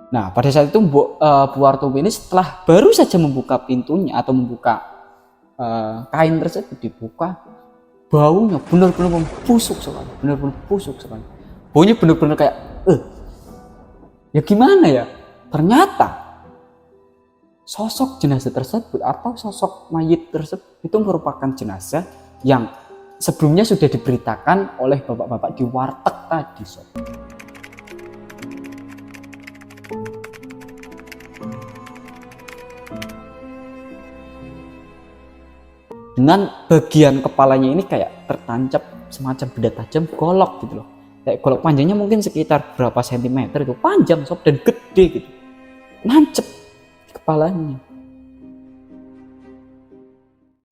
Nah, pada saat itu Bu Wartomi ini setelah baru saja membuka pintunya atau membuka kain tersebut dibuka, baunya benar-benar busuk sekali, benar-benar busuk sekali. Baunya benar-benar kayak, ya gimana ya? Ternyata sosok jenazah tersebut atau sosok mayit tersebut itu merupakan jenazah yang sebelumnya sudah diberitakan oleh bapak-bapak di warteg tadi, sob. Dengan bagian kepalanya ini kayak tertancap semacam benda tajam golok gitu loh. Kayak golok panjangnya mungkin sekitar berapa sentimeter itu, panjang sob dan gede gitu. Nancep di kepalanya.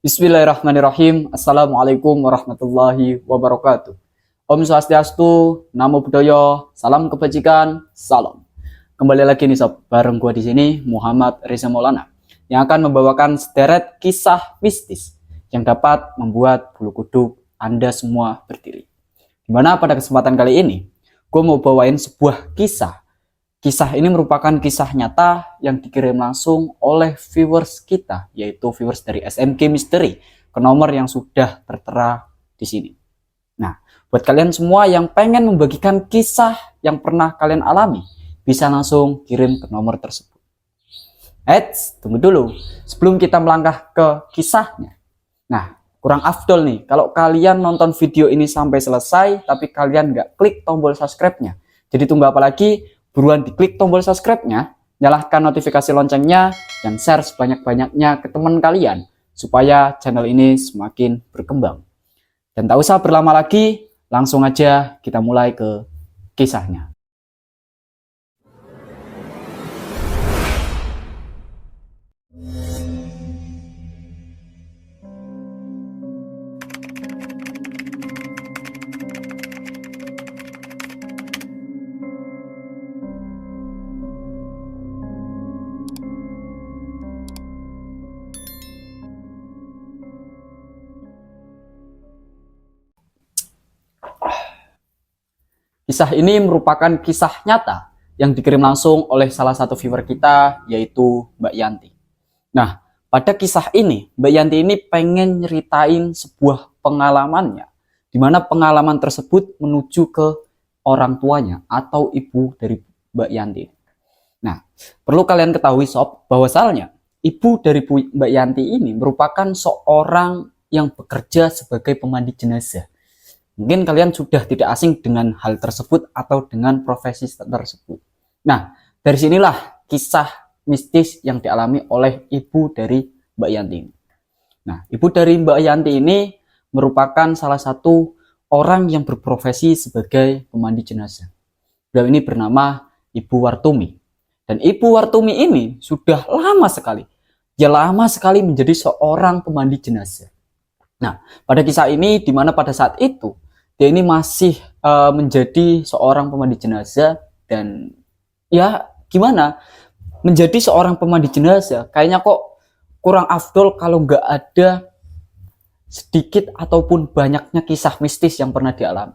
Bismillahirrahmanirrahim. Assalamualaikum warahmatullahi wabarakatuh. Om Swastiastu, Namo Buddhaya, salam kebajikan, salam. Kembali lagi nih sob, bareng gua di sini Muhammad Reza Maulana yang akan membawakan sederet kisah mistis yang dapat membuat bulu kuduk Anda semua berdiri. Dimana pada kesempatan kali ini, gue mau bawain sebuah kisah. Kisah ini merupakan kisah nyata yang dikirim langsung oleh viewers kita, yaitu viewers dari SMK Misteri, ke nomor yang sudah tertera di sini. Nah, buat kalian semua yang pengen membagikan kisah yang pernah kalian alami, bisa langsung kirim ke nomor tersebut. Eits, tunggu dulu. Sebelum kita melangkah ke kisahnya. Nah, kurang afdol nih kalau kalian nonton video ini sampai selesai tapi kalian nggak klik tombol subscribe-nya. Jadi tunggu apa lagi? Buruan diklik tombol subscribe-nya, nyalakan notifikasi loncengnya, dan share sebanyak-banyaknya ke teman kalian supaya channel ini semakin berkembang. Dan tak usah berlama lagi, langsung aja kita mulai ke kisahnya. Kisah ini merupakan kisah nyata yang dikirim langsung oleh salah satu viewer kita, yaitu Mbak Yanti. Nah, pada kisah ini, Mbak Yanti ini pengen nyeritain sebuah pengalamannya, di mana pengalaman tersebut menuju ke orang tuanya atau ibu dari Mbak Yanti. Nah, perlu kalian ketahui sob, bahwasalnya ibu dari Mbak Yanti ini merupakan seorang yang bekerja sebagai pemandi jenazah. Mungkin kalian sudah tidak asing dengan hal tersebut atau dengan profesi tersebut. Nah, dari sinilah kisah mistis yang dialami oleh ibu dari Mbak Yanti. Nah, ibu dari Mbak Yanti ini merupakan salah satu orang yang berprofesi sebagai pemandi jenazah. Beliau ini bernama Ibu Wartumi. Dan Ibu Wartumi ini sudah lama sekali. Dia lama sekali menjadi seorang pemandi jenazah. Nah, pada kisah ini, di mana pada saat itu, dia ini masih menjadi seorang pemandi jenazah dan ya gimana menjadi seorang pemandi jenazah kayaknya kok kurang afdol kalau nggak ada sedikit ataupun banyaknya kisah mistis yang pernah dialami.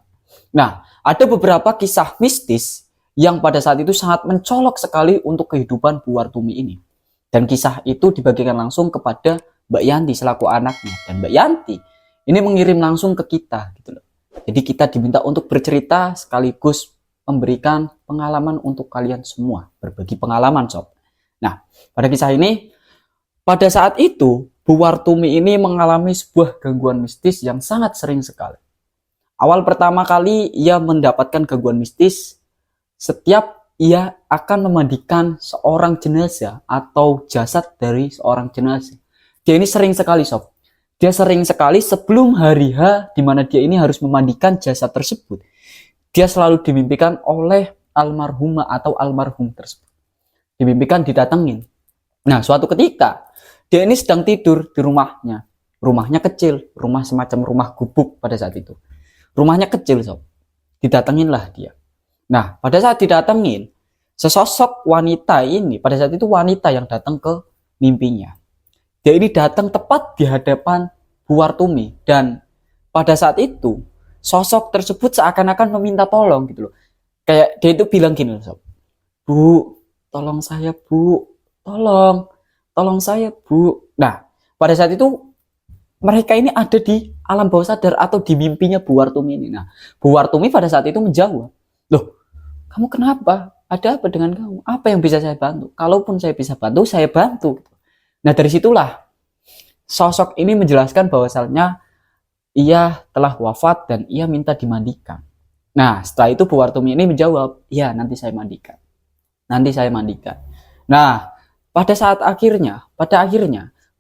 Nah, ada beberapa kisah mistis yang pada saat itu sangat mencolok sekali untuk kehidupan Bu Wartumi ini. Dan kisah itu dibagikan langsung kepada Mbak Yanti selaku anaknya. Dan Mbak Yanti ini mengirim langsung ke kita gitu loh. Jadi kita diminta untuk bercerita sekaligus memberikan pengalaman untuk kalian semua. Berbagi pengalaman sob. Nah, pada kisah ini, pada saat itu, Bu Wartumi ini mengalami sebuah gangguan mistis yang sangat sering sekali. Awal pertama kali ia mendapatkan gangguan mistis, setiap ia akan memandikan seorang jenazah atau jasad dari seorang jenazah. Dia ini sering sekali sob. Dia sering sekali sebelum hari H di mana dia ini harus memandikan jasad tersebut. Dia selalu dimimpikan oleh almarhumah atau almarhum tersebut. Dimimpikan didatengin. Nah, suatu ketika dia ini sedang tidur di rumahnya. Rumahnya kecil, rumah semacam rumah gubuk pada saat itu. Rumahnya kecil sob. Didatengin lah dia. Nah, pada saat didatengin, sesosok wanita ini, pada saat itu wanita yang datang ke mimpinya. Dia ini datang tepat di hadapan Bu Wartumi dan pada saat itu sosok tersebut seakan-akan meminta tolong gitu loh. Kayak dia itu bilang gini loh, sob. Bu, tolong saya Bu, tolong saya Bu. Nah, pada saat itu mereka ini ada di alam bawah sadar atau di mimpinya Bu Wartumi ini. Nah, Bu Wartumi pada saat itu menjawab, loh, kamu kenapa? Ada apa dengan kamu? Apa yang bisa saya bantu? Kalaupun saya bisa bantu, saya bantu. Nah, dari situlah sosok ini menjelaskan bahwasannya ia telah wafat dan ia minta dimandikan. Nah, setelah itu Bu Wartumi ini menjawab, ya nanti saya mandikan. Nanti saya mandikan. Nah, pada akhirnya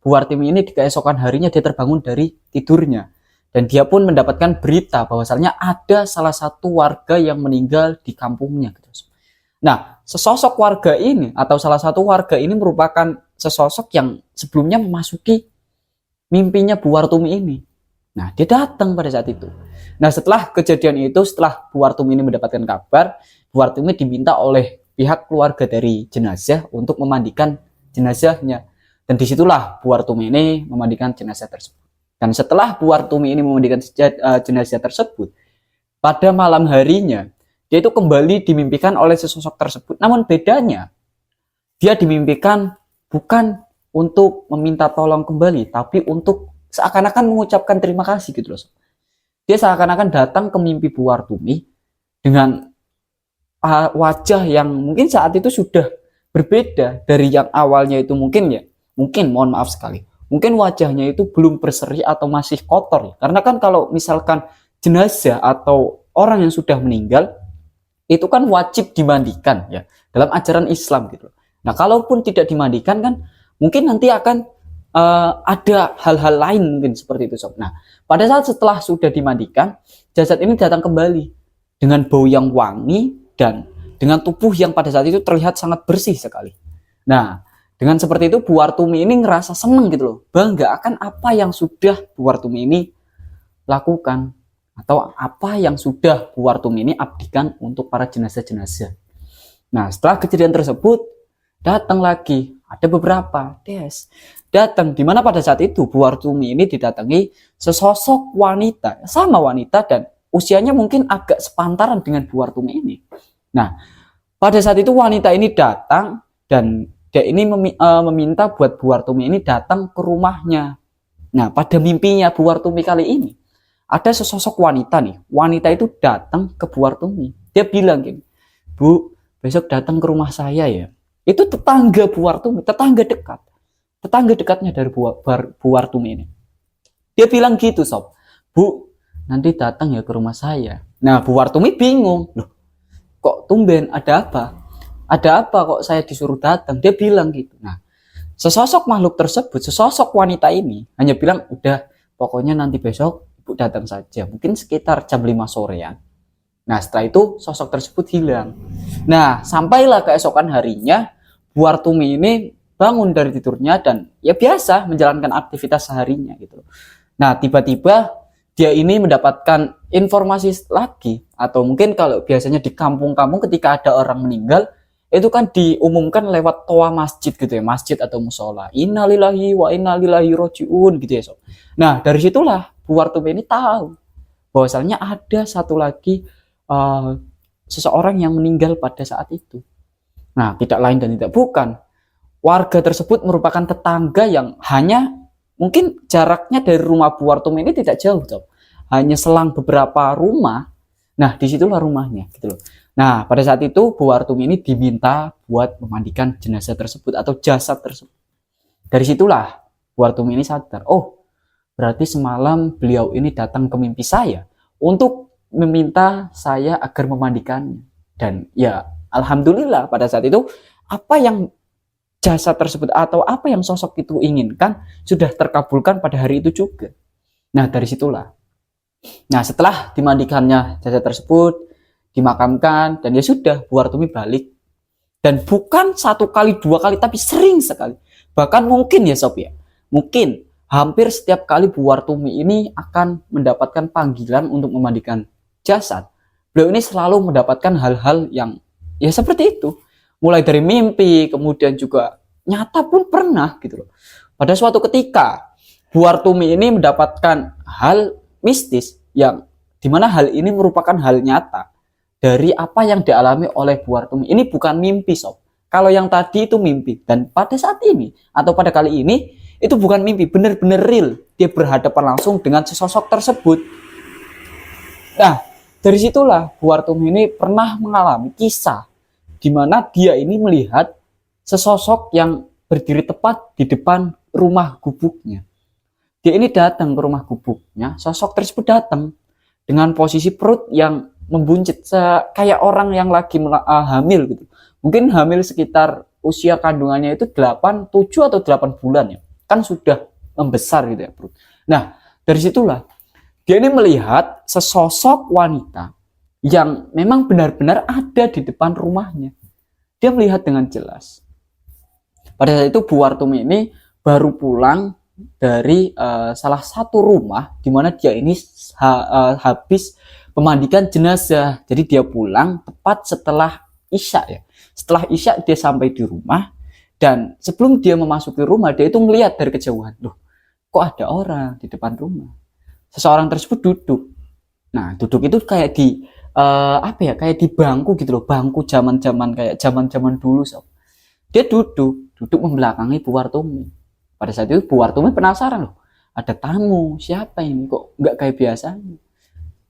Bu Wartimi ini di keesokan harinya dia terbangun dari tidurnya dan dia pun mendapatkan berita bahwasannya ada salah satu warga yang meninggal di kampungnya. Nah, sesosok warga ini atau salah satu warga ini merupakan sesosok yang sebelumnya memasuki mimpinya Bu Wartumi ini. Nah, dia datang pada saat itu. Nah, setelah kejadian itu, setelah Bu Wartumi ini mendapatkan kabar, Bu Wartumi diminta oleh pihak keluarga dari jenazah untuk memandikan jenazahnya. Dan disitulah Bu Wartumi ini memandikan jenazah tersebut. Dan setelah Bu Wartumi ini memandikan jenazah tersebut, pada malam harinya, dia itu kembali dimimpikan oleh sesosok tersebut. Namun bedanya, dia dimimpikan bukan untuk meminta tolong kembali, tapi untuk seakan-akan mengucapkan terima kasih gitu loh. Dia seakan-akan datang ke mimpi Bu Wartumi dengan wajah yang mungkin saat itu sudah berbeda dari yang awalnya itu mungkin mohon maaf sekali. Mungkin wajahnya itu belum berseri atau masih kotor ya. Karena kan kalau misalkan jenazah atau orang yang sudah meninggal itu kan wajib dimandikan ya dalam ajaran Islam gitu. Nah, kalaupun tidak dimandikan kan mungkin nanti akan ada hal-hal lain mungkin seperti itu sob. Nah, pada saat setelah sudah dimandikan, jasad ini datang kembali dengan bau yang wangi dan dengan tubuh yang pada saat itu terlihat sangat bersih sekali. Nah, dengan seperti itu Bu Wartumi ini ngerasa seneng gitu loh, bangga akan apa yang sudah Bu Wartumi ini lakukan atau apa yang sudah Bu Wartumi ini abdikan untuk para jenazah-jenazah. Nah, setelah kejadian tersebut datang lagi ada beberapa datang, di mana pada saat itu Bu Wartumi ini didatangi sesosok wanita, sama wanita dan usianya mungkin agak sepantaran dengan Bu Wartumi ini. Nah, pada saat itu wanita ini datang dan dia ini meminta buat Bu Wartumi ini datang ke rumahnya. Nah, pada mimpinya Bu Wartumi kali ini ada sesosok wanita nih. Wanita itu datang ke Bu Wartumi. Dia bilang gini, Bu, besok datang ke rumah saya ya. Itu tetangga Bu Wartumi, tetangga dekatnya dari Bu Wartumi ini. Dia bilang gitu sob, Bu, nanti datang ya ke rumah saya. Nah, Bu Wartumi bingung, loh kok tumben, ada apa kok saya disuruh datang. Dia bilang gitu. Nah, sesosok makhluk tersebut, sesosok wanita ini hanya bilang, udah pokoknya nanti besok Ibu datang saja, mungkin sekitar jam 5 sorean. Nah, setelah itu sosok tersebut hilang. Nah, sampailah keesokan harinya Bu Wartumi ini bangun dari tidurnya dan ya biasa menjalankan aktivitas seharinya gitu. Nah, tiba-tiba dia ini mendapatkan informasi lagi, atau mungkin kalau biasanya di kampung-kampung ketika ada orang meninggal itu kan diumumkan lewat toa masjid gitu ya, masjid atau musola. Innalillahi wa inna ilaihi rajiun gitu ya sob. Nah, dari situlah Bu Wartumi ini tahu bahwasannya ada satu lagi seseorang yang meninggal pada saat itu. Nah, tidak lain dan tidak bukan, warga tersebut merupakan tetangga yang hanya mungkin jaraknya dari rumah Bu Wartumi ini tidak jauh, sob. Hanya selang beberapa rumah. Nah, disitulah rumahnya gitu loh. Nah, pada saat itu Bu Wartumi ini diminta buat memandikan jenazah tersebut atau jasad tersebut. Dari situlah Bu Wartumi ini sadar, oh berarti semalam beliau ini datang ke mimpi saya untuk meminta saya agar memandikannya. Dan ya alhamdulillah pada saat itu apa yang jasad tersebut atau apa yang sosok itu inginkan sudah terkabulkan pada hari itu juga. Nah, dari situlah. Nah, setelah dimandikannya jasad tersebut, dimakamkan, dan ya sudah Bu Wartumi balik. Dan bukan satu kali, dua kali, tapi sering sekali. Bahkan mungkin ya sob ya, mungkin hampir setiap kali Bu Wartumi ini akan mendapatkan panggilan untuk memandikan jasad. Beliau ini selalu mendapatkan hal-hal yang ya seperti itu. Mulai dari mimpi, kemudian juga nyata pun pernah gitu loh. Pada suatu ketika Bu Wartumi ini mendapatkan hal mistis yang dimana hal ini merupakan hal nyata dari apa yang dialami oleh Bu Wartumi. Ini bukan mimpi sob, kalau yang tadi itu mimpi. Dan pada saat ini atau pada kali ini itu bukan mimpi, benar-benar real. Dia berhadapan langsung dengan sesosok tersebut. Nah, dari situlah Bu Wartumi ini pernah mengalami kisah di mana dia ini melihat sesosok yang berdiri tepat di depan rumah gubuknya. Dia ini datang ke rumah gubuknya, sosok tersebut datang dengan posisi perut yang membuncit kayak orang yang lagi hamil gitu. Mungkin hamil sekitar usia kandungannya itu 8, 7 atau 8 bulan ya. Kan sudah membesar gitu ya perut. Nah, dari situlah dia ini melihat sesosok wanita yang memang benar-benar ada di depan rumahnya. Dia melihat dengan jelas. Pada saat itu Bu Wartumi ini baru pulang dari salah satu rumah di mana dia ini habis memandikan jenazah. Jadi dia pulang tepat setelah Isya ya. Setelah Isya dia sampai di rumah, dan sebelum dia memasuki rumah dia itu melihat dari kejauhan, loh kok ada orang di depan rumah. Seseorang tersebut duduk. Nah, duduk itu kayak di kayak di bangku gitu loh, bangku zaman-zaman kayak zaman-zaman dulu sob. Dia duduk membelakangi Bu Wartumi. Pada saat itu Bu Wartumi penasaran, loh ada tamu, siapa ini kok nggak kayak biasanya.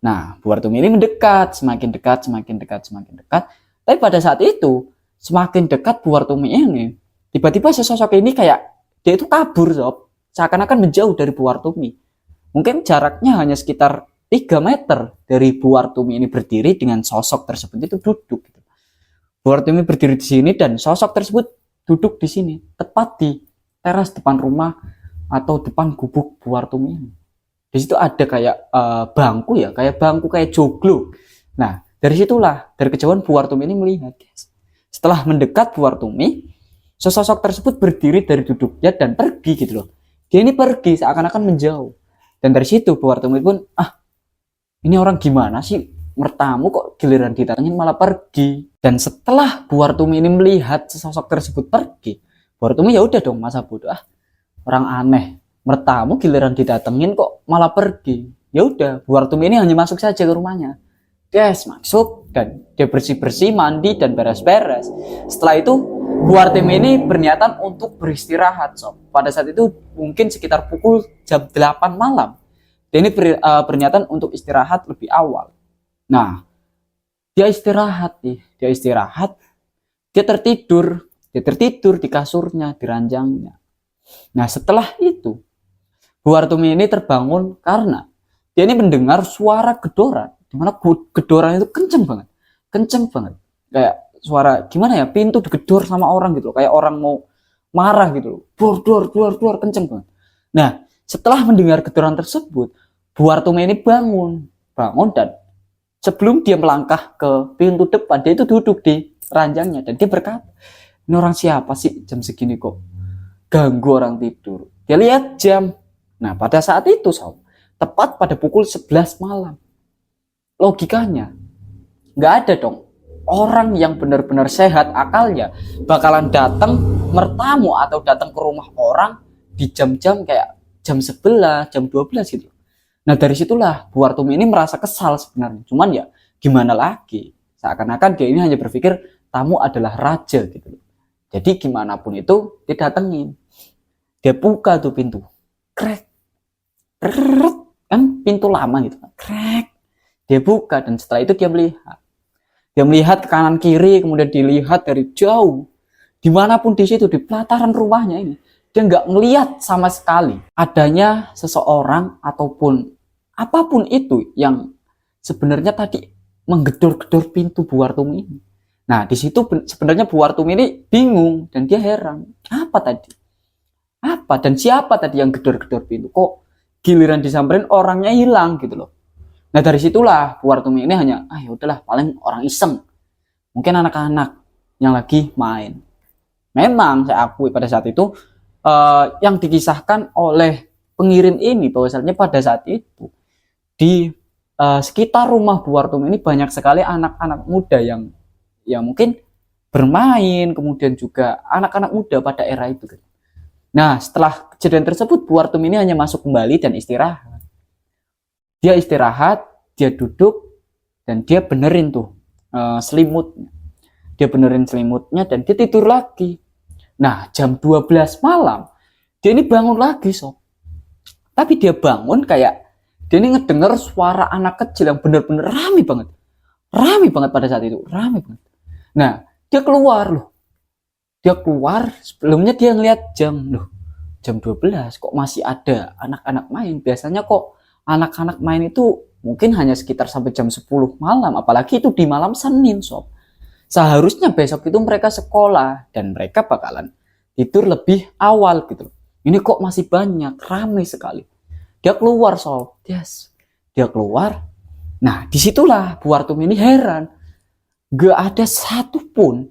Nah, Bu Wartumi ini mendekat, semakin dekat, semakin dekat, semakin dekat. Tapi pada saat itu semakin dekat Bu Wartumi ini, tiba-tiba sesosok ini kayak dia itu kabur sob, seakan-akan menjauh dari Bu Wartumi. Mungkin jaraknya hanya sekitar 3 meter dari Bu Wartumi ini berdiri dengan sosok tersebut itu duduk. Bu Wartumi berdiri di sini dan sosok tersebut duduk di sini, tepat di teras depan rumah atau depan gubuk Bu Wartumi ini. Di situ ada kayak bangku ya, kayak bangku kayak joglo. Nah, dari situlah dari kejauhan Bu Wartumi ini melihat, guys. Setelah mendekat Bu Wartumi, sosok tersebut berdiri dari duduknya dan pergi gitu loh. Dia ini pergi seakan-akan menjauh. Dan dari situ Bu Wartumi pun, ini orang gimana sih? Mertamu kok giliran didatengin malah pergi. Dan setelah Bu Wartumi ini melihat sosok tersebut pergi, Bu Wartumi ya udah dong, masa bodoh, orang aneh. Mertamu giliran didatengin kok malah pergi. Ya udah, Bu Wartumi ini hanya masuk saja ke rumahnya. Guys, masuk dan dia bersih-bersih, mandi dan beres-beres. Setelah itu Bu Wartumi ini berniatan untuk beristirahat sob. Pada saat itu mungkin sekitar pukul jam 8 malam. Dia ini berniatan untuk istirahat lebih awal. Nah, dia istirahat nih, dia tertidur di kasurnya, di ranjangnya. Nah, setelah itu Bu Wartumi ini terbangun karena dia ini mendengar suara gedoran, di mana gedoran itu kenceng banget, kayak suara gimana ya, pintu digedor sama orang gitu loh, kayak orang mau marah gitu loh, dor, kenceng banget. Nah, setelah mendengar gedoran tersebut, Bu Wartumi ini bangun dan sebelum dia melangkah ke pintu depan, dia itu duduk di ranjangnya dan dia berkata, ini orang siapa sih jam segini kok ganggu orang tidur. Dia lihat jam. Nah, pada saat itu sob, tepat pada pukul 11 malam. Logikanya nggak ada dong orang yang benar-benar sehat akalnya bakalan datang mertamu atau datang ke rumah orang di jam-jam kayak jam 11, jam 12 gitu. Nah, dari situlah Bu Wartumi ini merasa kesal sebenarnya. Cuman ya gimana lagi? Seakan-akan dia ini hanya berpikir tamu adalah raja gitu. Jadi gimana pun itu dia datengin. Dia buka tuh pintu. Krek. Kan pintu lama gitu. Krek. Dia buka dan setelah itu dia melihat. Dia melihat ke kanan kiri, kemudian dilihat dari jauh. Dimanapun di situ, di pelataran rumahnya ini. Dia nggak melihat sama sekali adanya seseorang ataupun apapun itu yang sebenarnya tadi menggedor-gedor pintu Bu Wartumi ini. Nah, di situ sebenarnya Bu Wartumi ini bingung dan dia heran. Apa tadi? Apa dan siapa tadi yang gedor-gedor pintu? Kok giliran disamperin orangnya hilang gitu loh. Nah, dari situlah Bu Wartumi ini hanya, ya udahlah, paling orang iseng. Mungkin anak-anak yang lagi main. Memang saya akui pada saat itu yang dikisahkan oleh pengirim ini bahwasanya pada saat itu di sekitar rumah Bu Wartumi ini banyak sekali anak-anak muda yang ya mungkin bermain, kemudian juga anak-anak muda pada era itu. Nah, setelah kejadian tersebut Bu Wartumi ini hanya masuk kembali dan istirahat. Dia istirahat, dia duduk dan dia benerin tuh selimutnya. dia benerin selimutnya dan dia tidur lagi. Nah, jam 12 malam, dia ini bangun lagi, sob. Tapi dia bangun kayak, dia ini ngedenger suara anak kecil yang bener-bener rame banget. Rame banget pada saat itu, rame banget. Nah, dia keluar loh. Dia keluar, sebelumnya dia ngeliat jam, loh, jam 12, kok masih ada anak-anak main. Biasanya kok anak-anak main itu mungkin hanya sekitar sampai jam 10 malam, apalagi itu di malam Senin, sob. Seharusnya besok itu mereka sekolah dan mereka bakalan tidur lebih awal gitu. Ini kok masih banyak, ramai sekali. Dia keluar, sob. Yes. Dia keluar. Nah, disitulah Bu Wartum ini heran. Gak ada satupun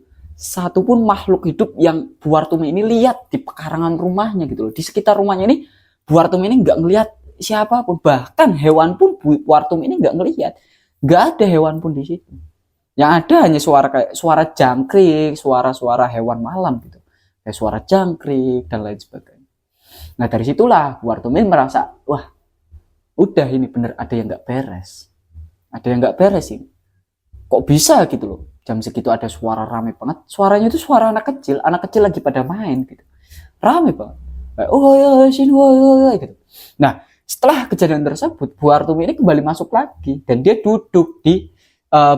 makhluk hidup yang Bu Wartum ini lihat di pekarangan rumahnya gitu loh. Di sekitar rumahnya ini Bu Wartum ini nggak ngelihat siapapun. Bahkan hewan pun Bu Wartum ini nggak ngelihat. Nggak ada hewan pun di situ. Yang ada hanya suara kayak suara jangkrik, suara-suara hewan malam gitu. Kayak suara jangkrik dan lain sebagainya. Nah, dari situlah Bu Wartum ini merasa, wah, udah ini bener ada yang nggak beres. Ada yang nggak beres ini. Kok bisa gitu loh. Jam segitu ada suara rame banget. Suaranya itu suara anak kecil lagi pada main gitu. Rame banget. Kayak, oh ya sini, oh gitu. Nah, setelah kejadian tersebut, Bu Wartum ini kembali masuk lagi dan dia duduk di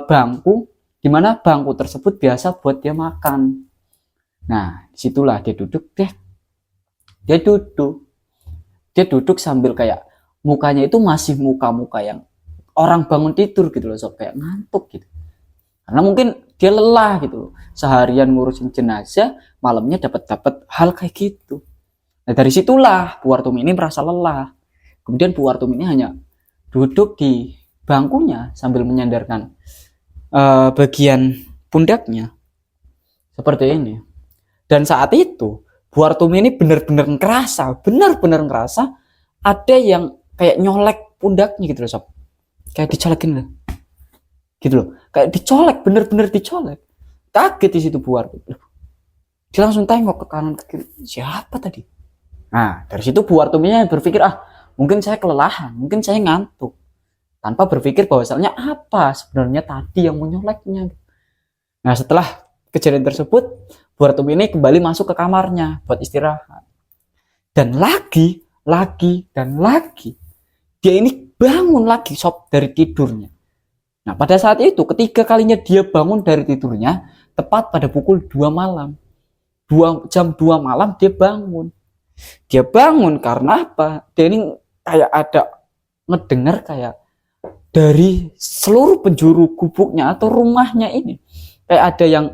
bangku, di mana bangku tersebut biasa buat dia makan. Nah, disitulah dia duduk deh. Dia duduk sambil kayak mukanya itu masih muka-muka yang orang bangun tidur gitu loh, sob, kayak ngantuk gitu. Karena mungkin dia lelah gitu loh. Seharian ngurusin jenazah, malamnya dapat hal kayak gitu. Nah, dari situlah Bu Wartum ini merasa lelah. Kemudian Bu Wartum ini hanya duduk di bangkunya sambil menyandarkan bagian pundaknya seperti ini. Dan saat itu Bu Wartum ini benar-benar ngerasa ada yang kayak nyolek pundaknya gitu loh, sob. Kayak dicolekin loh. Gitu loh. Kayak dicolek, bener-bener dicolek. Kaget di situ Bu Wartum. Dia langsung tengok ke kanan ke kiri. Siapa tadi? Nah, dari situ Bu Wartum ini berpikir, mungkin saya kelelahan, mungkin saya ngantuk. Tanpa berpikir bahwasannya apa sebenarnya tadi yang menyoleknya. Nah, setelah kejadian tersebut, Bu Wartum ini kembali masuk ke kamarnya buat istirahat. Dan lagi, dia ini bangun lagi, sob, dari tidurnya. Nah, pada saat itu, ketiga kalinya dia bangun dari tidurnya, tepat pada pukul 2 malam. Jam 2 malam dia bangun. Dia bangun karena apa? Dia ini kayak ada ngedengar kayak dari seluruh penjuru gubuknya atau rumahnya ini. Kayak ada yang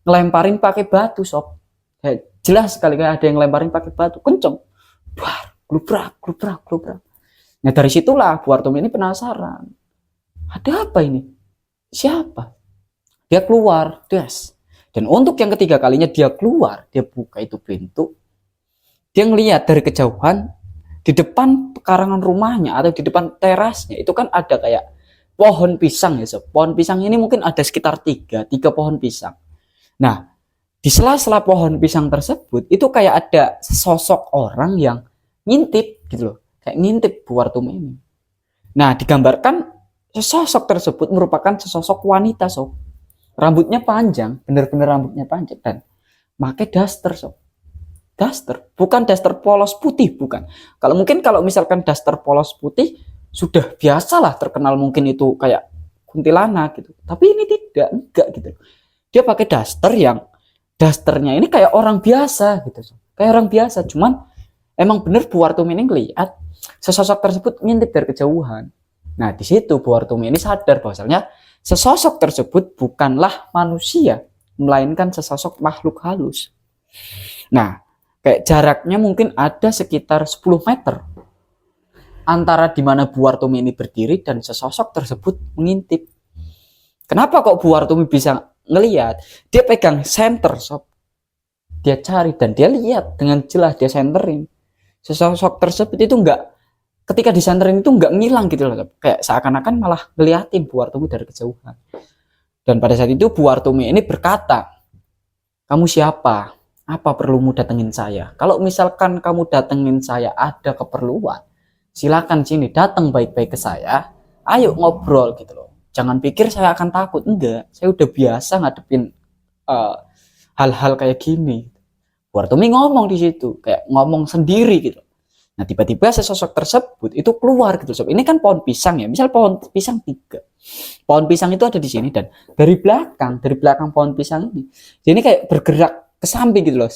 ngelemparin pakai batu, sob. Kayak jelas sekali kayak ada yang ngelemparin pakai batu. Kenceng. Duar, glubrak. Nah, dari situlah Bu Wartum ini penasaran. Ada apa ini? Siapa? Dia keluar, des. Dan untuk yang ketiga kalinya dia keluar, dia buka itu pintu. Dia ngelihat dari kejauhan di depan pekarangan rumahnya atau di depan terasnya itu kan ada kayak pohon pisang ya, sob. Pohon pisang ini mungkin ada sekitar tiga pohon pisang. Nah, di sela-sela pohon pisang tersebut itu kayak ada sosok orang yang ngintip gitu loh. Kayak ngintip Bu Wartum ini. Nah, digambarkan sosok tersebut merupakan sosok wanita, sob. Rambutnya panjang, bener-bener rambutnya panjang dan pakai daster, sob. Daster, bukan daster polos putih, bukan. Kalau misalkan daster polos putih sudah biasalah terkenal mungkin itu kayak kuntilanak gitu. Tapi ini enggak gitu. Dia pakai daster yang dasternya ini kayak orang biasa gitu, sob. Kayak orang biasa, cuman emang bener Bu Wartum ini ngeliat sesosok tersebut ngintip dari kejauhan. Nah, di situ Bu Wartum ini sadar bahwasanya sesosok tersebut bukanlah manusia, melainkan sesosok makhluk halus. Nah, kayak jaraknya mungkin ada sekitar 10 meter antara di mana Bu Wartum ini berdiri dan sesosok tersebut mengintip. Kenapa kok Bu Wartum bisa ngelihat? Dia pegang senter, sob. Dia cari dan dia lihat dengan jelas, dia senterin. Sesosok tersebut itu ketika disenterin itu enggak ngilang gitu loh. Kayak seakan-akan malah ngeliatin Bu Wartum dari kejauhan. Dan pada saat itu Bu Wartum ini berkata, "Kamu siapa? Apa perlumu datengin saya? Kalau misalkan kamu datengin saya ada keperluan, silakan sini datang baik-baik ke saya. Ayo ngobrol gitu loh. Jangan pikir saya akan takut. Enggak, saya udah biasa ngadepin hal-hal kayak gini. Bu Wartumi ngomong di situ, kayak ngomong sendiri gitu. Nah tiba-tiba sesosok tersebut itu keluar gitu sob. Ini kan pohon pisang ya, misal pohon pisang 3. Pohon pisang itu ada di sini dan dari belakang pohon pisang ini kayak bergerak ke samping gitu loh.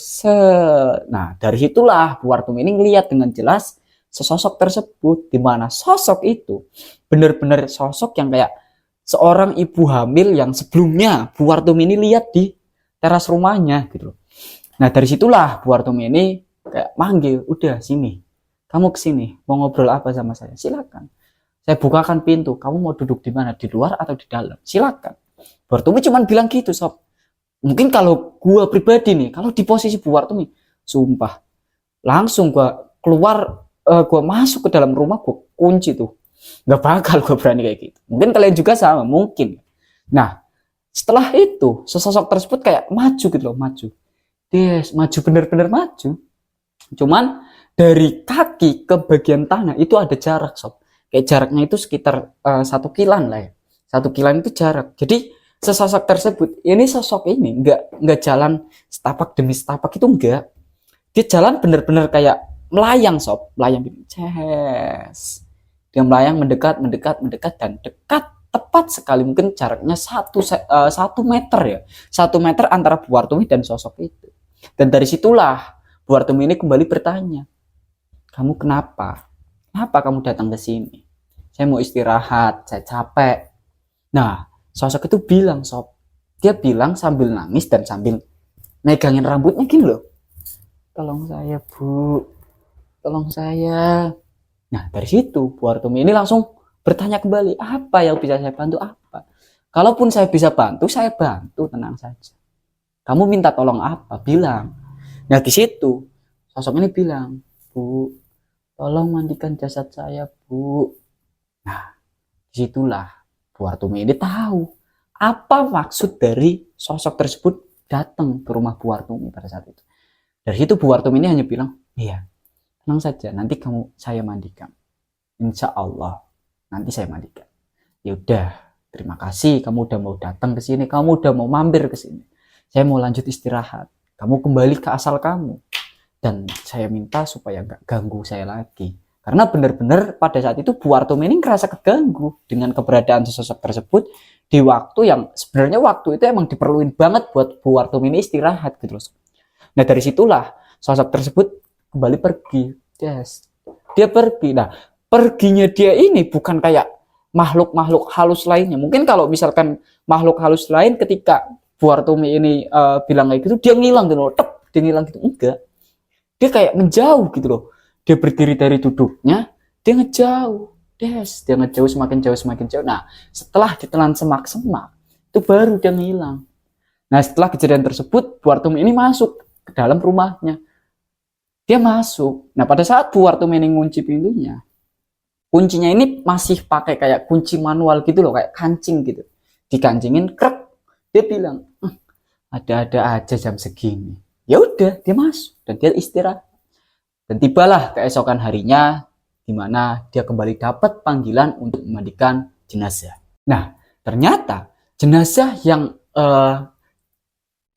Nah dari situlah Bu Wartumi ini ngelihat dengan jelas sesosok tersebut, di mana sosok itu benar-benar sosok yang kayak seorang ibu hamil yang sebelumnya Bu Wartumi ini lihat di teras rumahnya gitu loh. Nah dari situlah Bu Wartumi ini kayak manggil, udah sini. Kamu kesini, mau ngobrol apa sama saya? Silakan. Saya bukakan pintu. Kamu mau duduk di mana? Di luar atau di dalam? Silakan. Bu Wartumi cuma bilang gitu, sob. Mungkin kalau gua pribadi nih, kalau di posisi Bu Wartumi, sumpah, langsung gua keluar, gua masuk ke dalam rumah, gua kunci tuh. Nggak bakal gua berani kayak gitu. Mungkin kalian juga sama, mungkin. Nah, setelah itu, sesosok tersebut kayak maju gitu loh, maju. Yes, maju bener-bener maju. Cuman dari kaki ke bagian tanah itu ada jarak sob, kayak jaraknya itu sekitar 1 kilan lah ya, 1 kilan itu jarak. Jadi sesosok tersebut ini, sosok ini nggak jalan setapak demi setapak, itu enggak, dia jalan bener-bener kayak melayang sob, melayang gitu. Dia melayang, mendekat dan dekat, tepat sekali, mungkin jaraknya 1 meter ya, 1 meter antara Bu Wartumi dan sosok itu. Dan dari situlah Bu Wartumi ini kembali bertanya, kamu kenapa? Kenapa kamu datang ke sini? Saya mau istirahat, saya capek. Nah, sosok itu bilang, sob. Dia bilang sambil nangis dan sambil megangin rambutnya gini loh. Tolong saya, Bu. Tolong saya. Nah, dari situ Bu Wartumi ini langsung bertanya kembali, apa yang bisa saya bantu? Apa? Kalaupun saya bisa bantu, saya bantu, tenang saja. Kamu minta tolong apa? Bilang. Nah, di situ sosok ini bilang, Bu, tolong mandikan jasad saya, Bu. Nah, disitulah Bu Wartumi ini tahu apa maksud dari sosok tersebut datang ke rumah Bu Wartumi pada saat itu. Dari situ Bu Wartumi ini hanya bilang, iya, tenang saja, nanti saya mandikan. Insya Allah, nanti saya mandikan. Ya udah, terima kasih kamu udah mau datang ke sini, kamu udah mau mampir ke sini. Saya mau lanjut istirahat. Kamu kembali ke asal kamu. Dan saya minta supaya nggak ganggu saya lagi. Karena benar-benar pada saat itu Bu Wartumi ini ngerasa keganggu dengan keberadaan sosok tersebut di waktu yang sebenarnya waktu itu emang diperluin banget buat Bu Wartumi ini istirahat gitu loh. Nah dari situlah sosok tersebut kembali pergi. Yes. Dia pergi. Nah perginya dia ini bukan kayak makhluk-makhluk halus lainnya. Mungkin kalau misalkan makhluk halus lain ketika Bu Wartumi ini bilang kayak gitu, dia ngilang gitu loh. Dia ngilang gitu. Enggak. Dia kayak menjauh gitu loh. Dia berdiri dari duduknya, dia ngejauh. Dia ngejauh semakin jauh semakin jauh. Nah, setelah ditelan semak-semak, itu baru dia ngilang. Nah, setelah kejadian tersebut, Bu Wartumi ini masuk ke dalam rumahnya. Dia masuk. Nah, pada saat Bu Wartumi ini ngunci pintunya, kuncinya ini masih pakai kayak kunci manual gitu loh, kayak kancing gitu. Dikancingin, krek. Dia bilang, ada-ada aja jam segini. Ya udah, dia masuk dan dia istirahat. Dan tibalah keesokan harinya di mana dia kembali dapat panggilan untuk memandikan jenazah. Nah, ternyata jenazah yang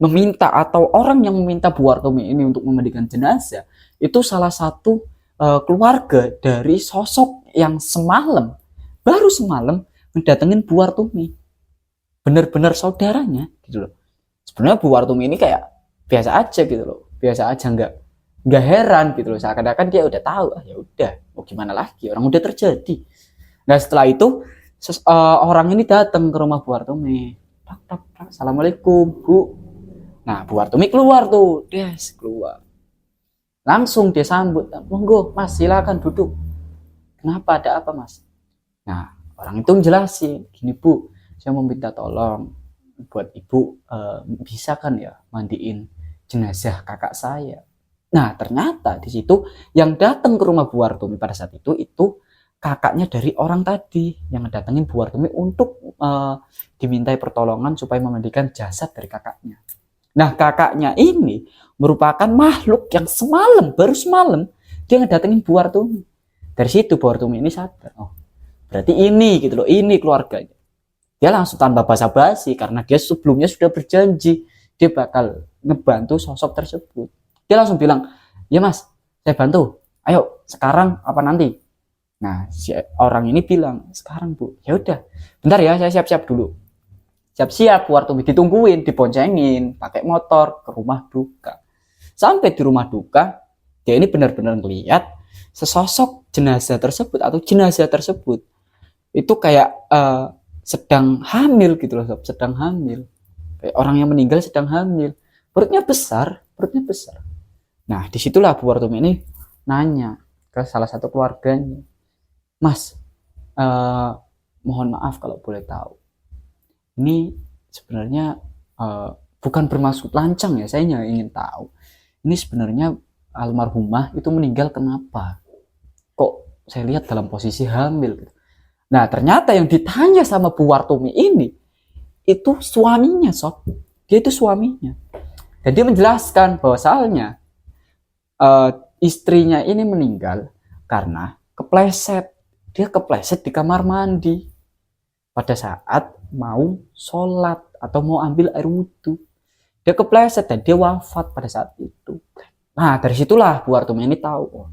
meminta atau orang yang meminta Bu Wartumi ini untuk memandikan jenazah itu salah satu keluarga dari sosok yang baru semalam mendatengin Bu Wartumi. Benar-benar saudaranya gitu loh. Sebenarnya Bu Wartumi ini kayak biasa aja gitu loh, biasa aja, nggak heran gitu loh, seakan-akan dia udah tahu, ya udah, mau gimana lagi, orang udah terjadi. Nah setelah itu orang ini datang ke rumah Bu Wartumi, assalamualaikum Bu. Nah Bu Wartumi keluar tuh, keluar, langsung dia sambut, monggo Mas silakan duduk. Kenapa, ada apa Mas? Nah orang itu menjelasin, gini Bu, saya mau minta tolong buat Ibu, bisa kan ya mandiin jenazah kakak saya. Nah ternyata di situ yang datang ke rumah Bu Wartumi pada saat itu kakaknya dari orang tadi yang datengin Bu Wartumi untuk dimintai pertolongan supaya memandikan jasad dari kakaknya. Nah kakaknya ini merupakan makhluk yang baru semalam dia ngedatengin Bu Wartumi. Dari situ Bu Wartumi ini sadar, oh berarti ini gitu loh, ini keluarganya. Dia langsung tanpa basa-basi karena dia sebelumnya sudah berjanji, dia bakal ngebantu sosok tersebut. Dia langsung bilang, ya mas, saya bantu, ayo sekarang apa nanti. Nah si orang ini bilang, sekarang bu. Ya udah, bentar ya, saya siap-siap dulu. Siap-siap, Wartumi ditungguin, diboncengin pakai motor ke rumah duka. Sampai di rumah duka, dia ini benar-benar ngelihat sesosok jenazah tersebut atau jenazah tersebut itu kayak sedang hamil gitu loh, sedang hamil. Kayak orang yang meninggal sedang hamil. Perutnya besar, perutnya besar. Nah, disitulah Bu Wartumi ini nanya ke salah satu keluarganya, Mas, mohon maaf kalau boleh tahu, ini sebenarnya bukan bermaksud lancang ya, saya hanya ingin tahu, ini sebenarnya almarhumah itu meninggal kenapa? Kok saya lihat dalam posisi hamil gitu. Nah, ternyata yang ditanya sama Bu Wartumi ini itu suaminya, sob. Dia itu suaminya. Dan dia menjelaskan bahwasalnya istrinya ini meninggal karena kepleset. Dia kepleset di kamar mandi pada saat mau sholat atau mau ambil air wudhu. Dia kepleset dan dia wafat pada saat itu. Nah, dari situlah Bu Wartumi ini tahu. Oh,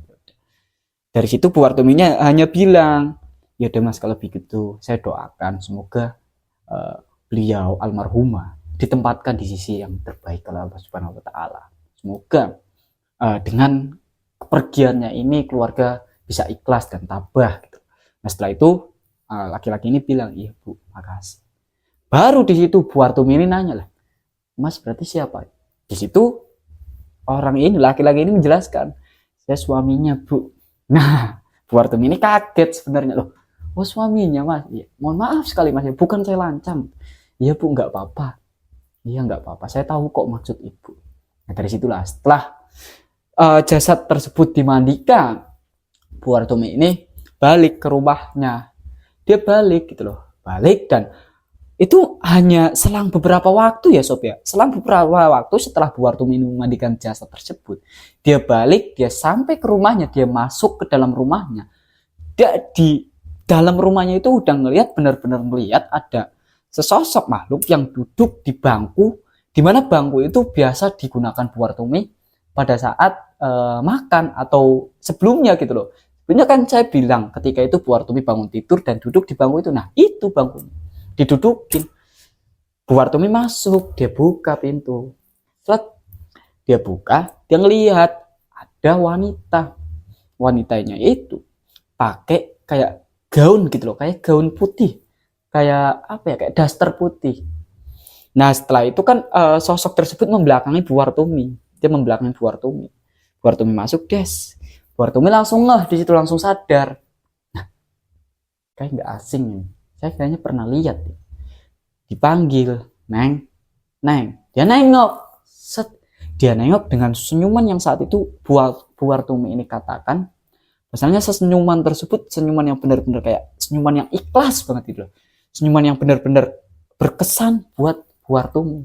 dari situ Bu Wartuminya hanya bilang, ya udah mas, kalau begitu saya doakan semoga beliau almarhumah ditempatkan di sisi yang terbaik oleh Allah Subhanahu wa taala. Semoga dengan kepergiannya ini keluarga bisa ikhlas dan tabah gitu. Nah, setelah itu laki-laki ini bilang, "Iya, Bu, makasih." Baru di situ Bu Wartumi ini nanya lah, "Mas, berarti siapa?" Di situ orang ini, laki-laki ini menjelaskan, "Saya suaminya, Bu." Nah, Bu Wartumi ini kaget sebenarnya, loh. Oh, suaminya mas, ya, mohon maaf sekali mas, bukan saya lancang. Iya bu, nggak apa-apa. Iya nggak apa-apa, saya tahu kok maksud ibu. Nah, dari situlah setelah jasad tersebut dimandikan, Bu Wartumi ini balik ke rumahnya. Dia balik gitu loh, balik, dan itu hanya selang beberapa waktu ya sob ya. Selang beberapa waktu setelah Bu Wartumi memandikan jasad tersebut, dia balik, dia sampai ke rumahnya, dia masuk ke dalam rumahnya. Dia di dalam rumahnya itu udah ngelihat, benar-benar melihat ada sesosok makhluk yang duduk di bangku, di mana bangku itu biasa digunakan Bu Wartumi pada saat makan atau sebelumnya gitu loh. Sebelumnya kan saya bilang ketika itu Bu Wartumi bangun tidur dan duduk di bangku itu. Nah, itu bangkunya didudukin. Bu Wartumi masuk, dia buka pintu. Setelah dia buka, dia ngelihat ada wanita. Wanitanya itu pakai kayak gaun gitu loh, kayak gaun putih, kayak apa ya, kayak daster putih. Nah setelah itu kan sosok tersebut membelakangi Bu Wartumi, dia membelakangi Bu Wartumi. Bu Wartumi masuk des, Bu Wartumi langsung di situ, langsung sadar. Nah, kayak nggak asing nih, saya kayaknya pernah lihat. Dipanggil, neng, neng, dia nengok, set, dia nengok dengan senyuman yang saat itu Bu Wartumi ini katakan, misalnya senyuman tersebut senyuman yang benar-benar kayak senyuman yang ikhlas banget gitu loh. Senyuman yang benar-benar berkesan buat Bu Wartumi.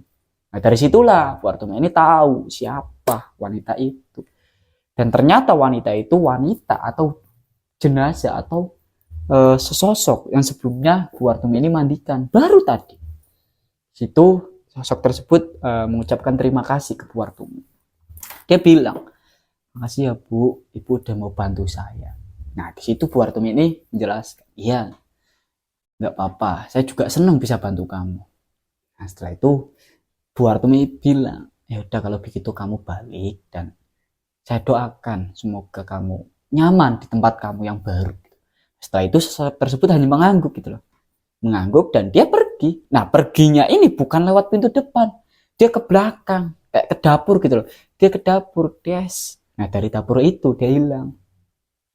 Nah, dari situlah Bu Wartumi ini tahu siapa wanita itu. Dan ternyata wanita itu wanita atau jenazah atau sesosok yang sebelumnya Bu Wartumi ini mandikan baru tadi. Situ sosok tersebut mengucapkan terima kasih ke Bu Wartumi. Dia bilang, "Makasih ya Bu, Ibu udah mau bantu saya." Nah, di situ Bu Wartumi ini menjelaskan, "Iya, nggak apa-apa, saya juga senang bisa bantu kamu." Nah, setelah itu Bu Wartumi bilang, "Ya udah kalau begitu kamu balik dan saya doakan semoga kamu nyaman di tempat kamu yang baru." Setelah itu sosok tersebut hanya mengangguk gitu loh. Mengangguk dan dia pergi. Nah, perginya ini bukan lewat pintu depan. Dia ke belakang, kayak ke dapur gitu loh. Dia ke dapur, des. Nah, dari dapur itu dia hilang.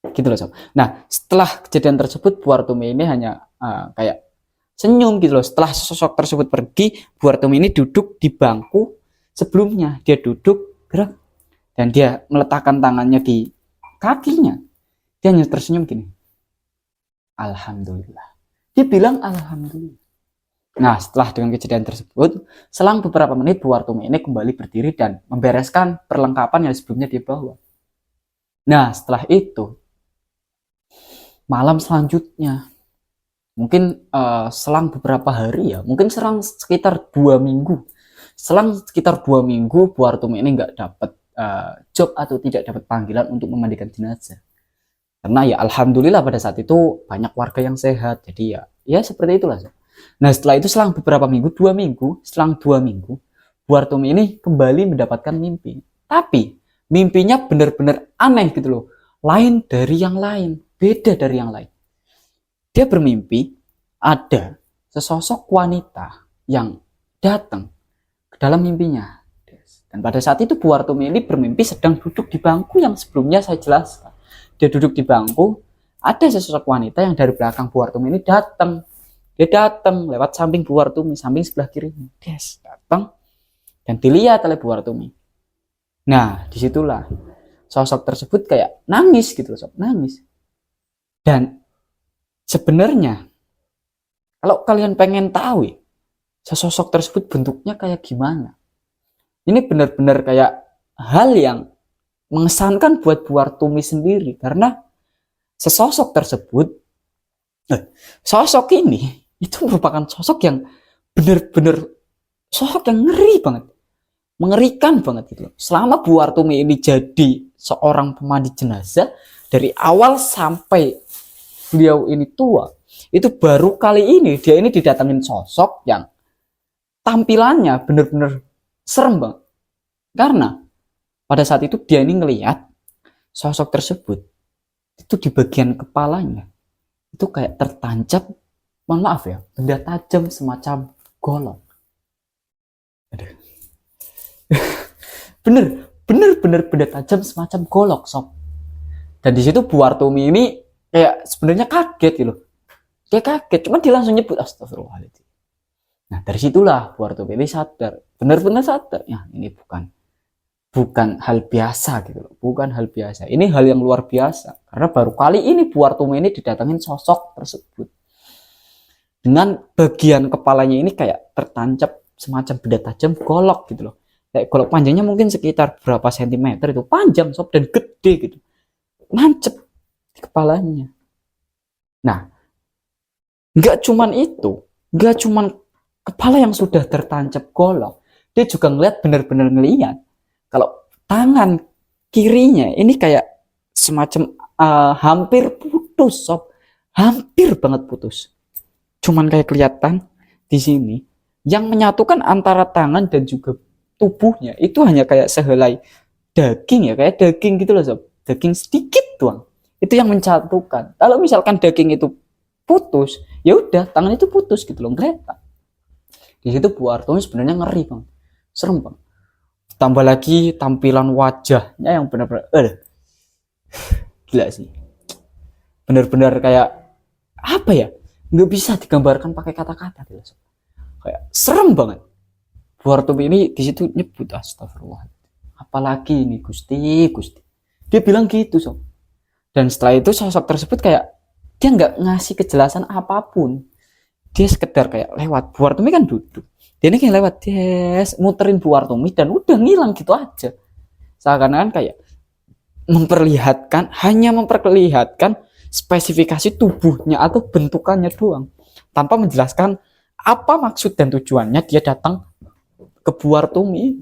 Gitu loh, sob. Nah, setelah kejadian tersebut Bu Wartumi ini hanya kayak senyum gitu loh. Setelah sosok tersebut pergi, Bu Wartumi ini duduk di bangku sebelumnya. Dia duduk gerak dan dia meletakkan tangannya di kakinya. Dia hanya tersenyum gini. Alhamdulillah. Dia bilang alhamdulillah. Nah, setelah dengan kejadian tersebut, selang beberapa menit Bu Wartumi ini kembali berdiri dan membereskan perlengkapan yang sebelumnya dia bawa. Nah, setelah itu, malam selanjutnya, mungkin selang beberapa hari ya, mungkin selang sekitar 2 minggu Selang sekitar 2 minggu, Bu Artumi ini nggak dapat job atau tidak dapat panggilan untuk memandikan jenazah. Karena ya alhamdulillah pada saat itu banyak warga yang sehat. Jadi ya seperti itulah. Nah setelah itu selang beberapa minggu, 2 minggu, selang 2 minggu, Bu Artumi ini kembali mendapatkan mimpi. Tapi mimpinya benar-benar aneh gitu loh. Lain dari yang lain, beda dari yang lain. Dia bermimpi ada sesosok wanita yang datang ke dalam mimpinya. Dan pada saat itu Bu Artumi ini bermimpi sedang duduk di bangku yang sebelumnya saya jelaskan. Dia duduk di bangku, ada sesosok wanita yang dari belakang Bu Artumi ini datang. Dia datang lewat samping Bu Artumi, samping sebelah kirinya. Dia datang dan dilihat oleh Bu Artumi. Nah, disitulah sosok tersebut kayak nangis gitu, sob, nangis. Dan sebenarnya kalau kalian pengen tahu sesosok tersebut bentuknya kayak gimana, ini benar-benar kayak hal yang mengesankan buat Bu Artumi sendiri, karena sesosok tersebut, sosok ini itu merupakan sosok yang benar-benar sosok yang ngeri banget, mengerikan banget gitu. Selama Bu Artumi ini jadi seorang pemandi jenazah, dari awal sampai beliau ini tua, itu baru kali ini dia ini didatangin sosok yang tampilannya benar-benar serem banget. Karena pada saat itu dia ini ngelihat sosok tersebut itu di bagian kepalanya itu kayak tertancap, mohon maaf ya, benda tajam semacam golok. Aduh. bener benda tajam semacam golok, sob. Dan di situ Bu Artumi ini kayak sebenarnya kaget gitu. Dia kaget, cuman dia langsung nyebut astagfirullahaladzim. Nah dari situlah Bu Artumi ini sadar, benar-benar sadar, ya ini bukan hal biasa gitu loh, bukan hal biasa. Ini hal yang luar biasa, karena baru kali ini Bu Artumi ini didatangin sosok tersebut. Dengan bagian kepalanya ini kayak tertancap semacam benda tajam golok gitu loh. Kayak golok panjangnya mungkin sekitar berapa sentimeter itu, panjang sob, dan gede gitu. Nancep di kepalanya. Nah, nggak cuman itu, nggak cuman kepala yang sudah tertancap golok, dia juga ngeliat, benar-benar ngeliat kalau tangan kirinya ini kayak semacam hampir putus, sob. Hampir banget putus. Cuman kayak kelihatan di sini yang menyatukan antara tangan dan juga tubuhnya itu hanya kayak sehelai daging ya, kayak daging gitu loh, sob. Daging sedikit doang. Itu yang menyatukan. Kalau misalkan daging itu putus, ya udah tangan itu putus gitu loh, ngeletak. Di situ Bu Artumi sebenarnya ngeri bang, serem bang. Tambah lagi tampilan wajahnya yang benar-benar gila sih, benar-benar kayak apa ya, nggak bisa digambarkan pakai kata-kata gitu. Kayak serem banget. Bu Artumi ini di situ nyebut astagfirullah, apalagi ini Gusti, dia bilang gitu, sob. Dan setelah itu sosok tersebut kayak dia nggak ngasih kejelasan apapun, dia sekedar kayak lewat. Bu Artumi kan duduk, dia ini kayak lewat, yes, muterin Bu Artumi dan udah ngilang gitu aja. Seakan-akan kayak hanya memperlihatkan spesifikasi tubuhnya atau bentukannya doang, tanpa menjelaskan apa maksud dan tujuannya dia datang ke Bu Artumi.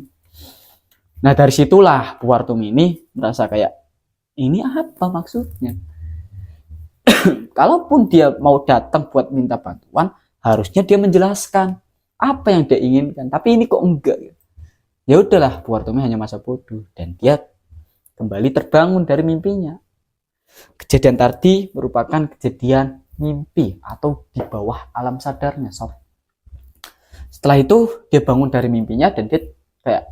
Nah dari situlah Bu Artumi ini merasa kayak, ini apa maksudnya? Kalaupun dia mau datang buat minta bantuan, harusnya dia menjelaskan apa yang dia inginkan. Tapi ini kok enggak. Ya udahlah, Bu Artumi hanya masa bodoh dan dia kembali terbangun dari mimpinya. Kejadian tadi merupakan kejadian mimpi atau di bawah alam sadarnya, sob. Setelah itu dia bangun dari mimpinya dan dia kayak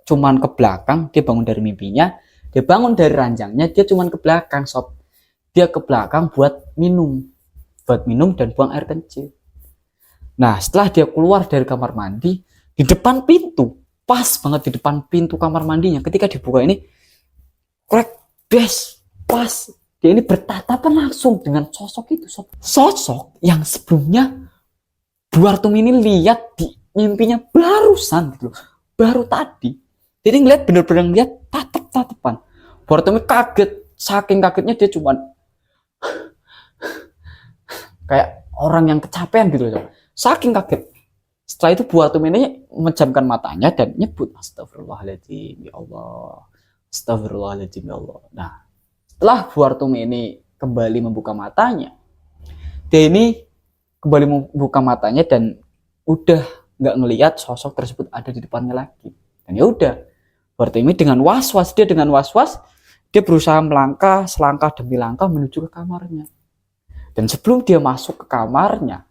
cuman ke belakang, dia bangun dari mimpinya, dia bangun dari ranjangnya, dia cuman ke belakang, sob. Dia ke belakang buat minum dan buang air kencing. Nah setelah dia keluar dari kamar mandi, di depan pintu, pas banget di depan pintu kamar mandinya, ketika dibuka ini krek, des, pas dia ini bertatapan langsung dengan sosok itu, sob. Sosok yang sebelumnya Bu Artumi ini lihat di mimpinya barusan gitu loh, baru tadi. Jadi ngeliat, bener-bener ngeliat tatap-tatapan. Bu Artumi kaget, saking kagetnya dia cuman kayak orang yang kecapean gitu loh, saking kaget. Setelah itu Bu Artum ini memejamkan matanya dan nyebut astagfirullahaladzim ya Allah, astagfirullahaladzim ya Allah. Nah, setelah Bu Artum ini kembali membuka matanya, dia ini kembali membuka matanya dan udah nggak ngelihat sosok tersebut ada di depannya lagi. Dan ya udah, Bu Artum ini dengan was-was, dia berusaha melangkah selangkah demi langkah menuju ke kamarnya. Dan sebelum dia masuk ke kamarnya,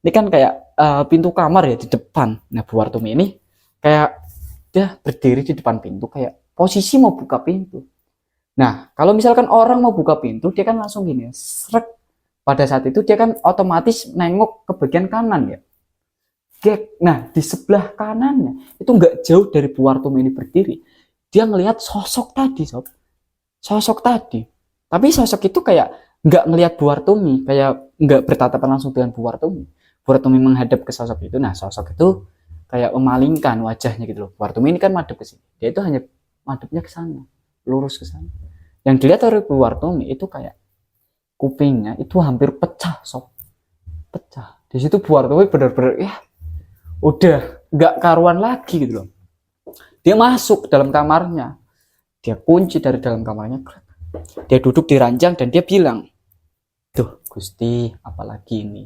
ini kan kayak pintu kamar ya di depan. Nah, Bu Artum ini kayak dia berdiri di depan pintu kayak posisi mau buka pintu. Nah, kalau misalkan orang mau buka pintu, dia kan langsung gini, srek. Pada saat itu dia kan otomatis nengok ke bagian kanan ya. Nah, di sebelah kanannya itu nggak jauh dari Bu Artum ini berdiri. Dia ngelihat sosok tadi, sob. Sosok tadi. Tapi sosok itu kayak nggak ngelihat Bu Artumi, kayak nggak bertatapan langsung dengan Bu Artumi. Bu Artumi menghadap ke sosok itu. Nah, sosok itu kayak memalingkan wajahnya gitu loh. Bu Artumi ini kan madep ke sini. Dia itu hanya madepnya ke sana, lurus ke sana. Yang dilihat oleh Bu Artumi itu kayak kupingnya itu hampir pecah, sob. Pecah. Di situ Bu Artumi benar-benar ya udah nggak karuan lagi gitu loh. Dia masuk ke dalam kamarnya. Dia kunci dari dalam kamarnya. Dia duduk di ranjang dan dia bilang, "Tuh, Gusti, apalagi ini?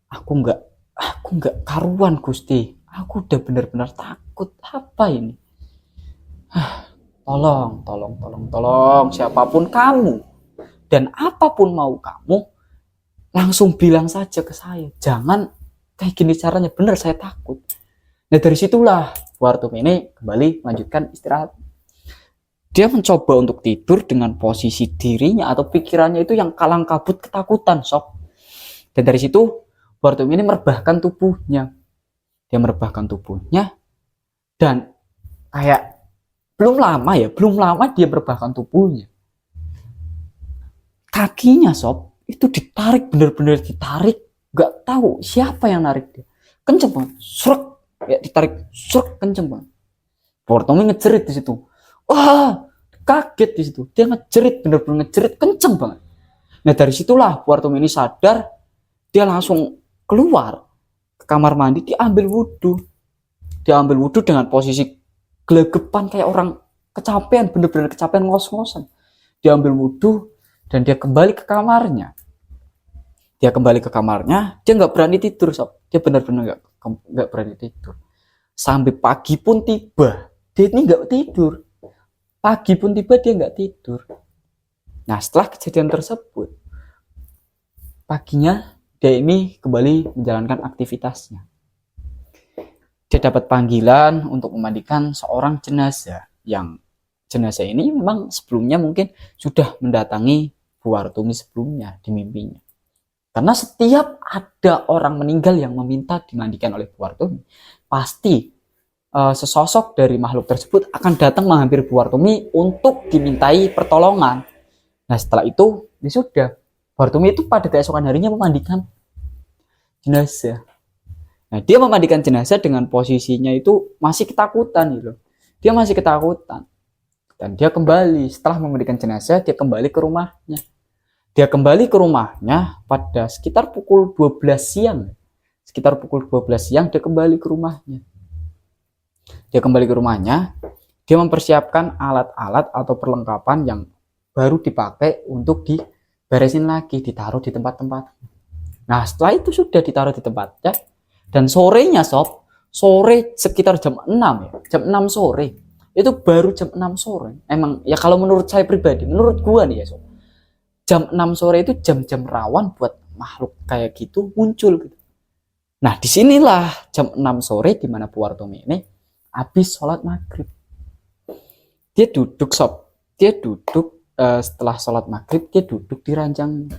Aku nggak karuan, Gusti. Aku udah benar-benar takut. Apa ini? Tolong, siapapun kamu dan apapun mau kamu, langsung bilang saja ke saya. Jangan kayak gini caranya, bener saya takut." Nah, dari situlah Bu Artum ini kembali melanjutkan istirahat. Dia mencoba untuk tidur dengan posisi dirinya atau pikirannya itu yang kalang kabut ketakutan, sob. Dan dari situ Bu Artum ini merebahkan tubuhnya. Dia merebahkan tubuhnya dan kayak belum lama dia merebahkan tubuhnya. Kakinya, sob, itu ditarik, bener-bener ditarik. Gak tahu siapa yang narik dia. Kenceng banget, srek, ya ditarik, srek, kenceng banget. Bu Artum ini ngejerit di situ. Wah, kaget di situ. Dia ngejerit, bener-bener ngejerit kenceng banget. Nah, dari situlah Bu Artum ini sadar. Dia langsung keluar ke kamar mandi. Dia ambil wudhu dengan posisi gelegepan kayak orang kecapean, bener-bener kecapean, ngos-ngosan. Dia ambil wudhu dan dia kembali ke kamarnya. Dia nggak berani tidur, sob. Dia benar-benar nggak berani tidur. Sampai pagi pun tiba, dia ini nggak tidur. Pagi pun tiba, dia nggak tidur. Nah, setelah kejadian tersebut, paginya dia ini kembali menjalankan aktivitasnya. Dia dapat panggilan untuk memandikan seorang jenazah, yang jenazah ini memang sebelumnya mungkin sudah mendatangi Bu Artumi sebelumnya di mimpinya. Karena setiap ada orang meninggal yang meminta dimandikan oleh Bu Artumi, pasti sesosok dari makhluk tersebut akan datang menghampiri Bu Artumi untuk dimintai pertolongan. Nah, setelah itu ya sudah, Bu Artumi itu pada keesokan harinya memandikan jenazah. Nah, dia memandikan jenazah dengan posisinya itu masih ketakutan gitu. Dia masih ketakutan. Dan dia kembali, setelah memandikan jenazah, dia kembali ke rumahnya. Dia kembali ke rumahnya pada sekitar pukul 12 siang. Sekitar pukul 12 siang dia kembali ke rumahnya. Dia mempersiapkan alat-alat atau perlengkapan yang baru dipakai untuk diberesin lagi, ditaruh di tempat-tempat. Nah, setelah itu sudah ditaruh di tempatnya, dan sorenya, sob, sore sekitar jam 6 ya, jam 6 sore. Itu baru jam 6 sore. Emang ya kalau menurut saya pribadi, menurut gua nih ya, sob, jam 6 sore itu jam-jam rawan buat makhluk kayak gitu muncul gitu. Nah, disinilah jam 6 sore di mana Bu Artumi ini habis sholat maghrib. Dia duduk, sob. Setelah sholat maghrib, dia duduk di ranjangnya.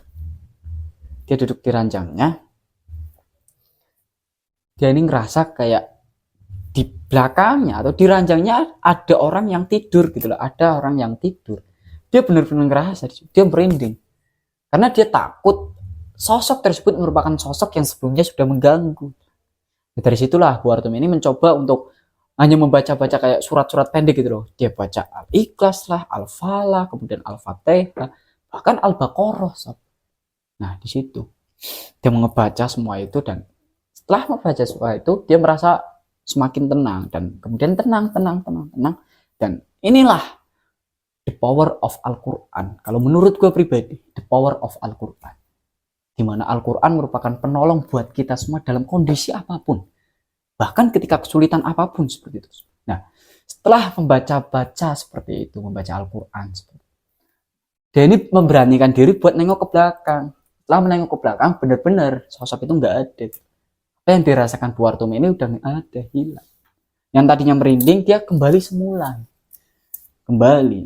Dia ini ngerasa kayak di belakangnya atau di ranjangnya ada orang yang tidur gitu loh. Ada orang yang tidur. Dia benar-benar ngerasa, dia merinding. Karena dia takut sosok tersebut merupakan sosok yang sebelumnya sudah mengganggu. Dari situlah Bu Artumi ini mencoba untuk hanya membaca-baca kayak surat-surat pendek gitu loh. Dia baca Al-Ikhlas lah, Al-Falah, kemudian Al-Fatihah, bahkan Al-Baqarah. Nah, di situ dia mengebaca semua itu, dan Setelah membaca surah itu, dia merasa semakin tenang dan kemudian tenang. Dan inilah the power of Al-Quran. Kalau menurut gue pribadi, the power of Al-Quran. Di mana Al-Quran merupakan penolong buat kita semua dalam kondisi apapun. Bahkan ketika kesulitan apapun seperti itu. Nah, setelah membaca seperti itu, membaca Al-Quran seperti itu, dia ini memberanikan diri buat nengok ke belakang. Setelah menengok ke belakang, benar-benar sosok itu nggak ada. Apa yang dirasakan Bu Wartumi ini udah nggak ada, hilang. Yang tadinya merinding, dia kembali semula. Kembali.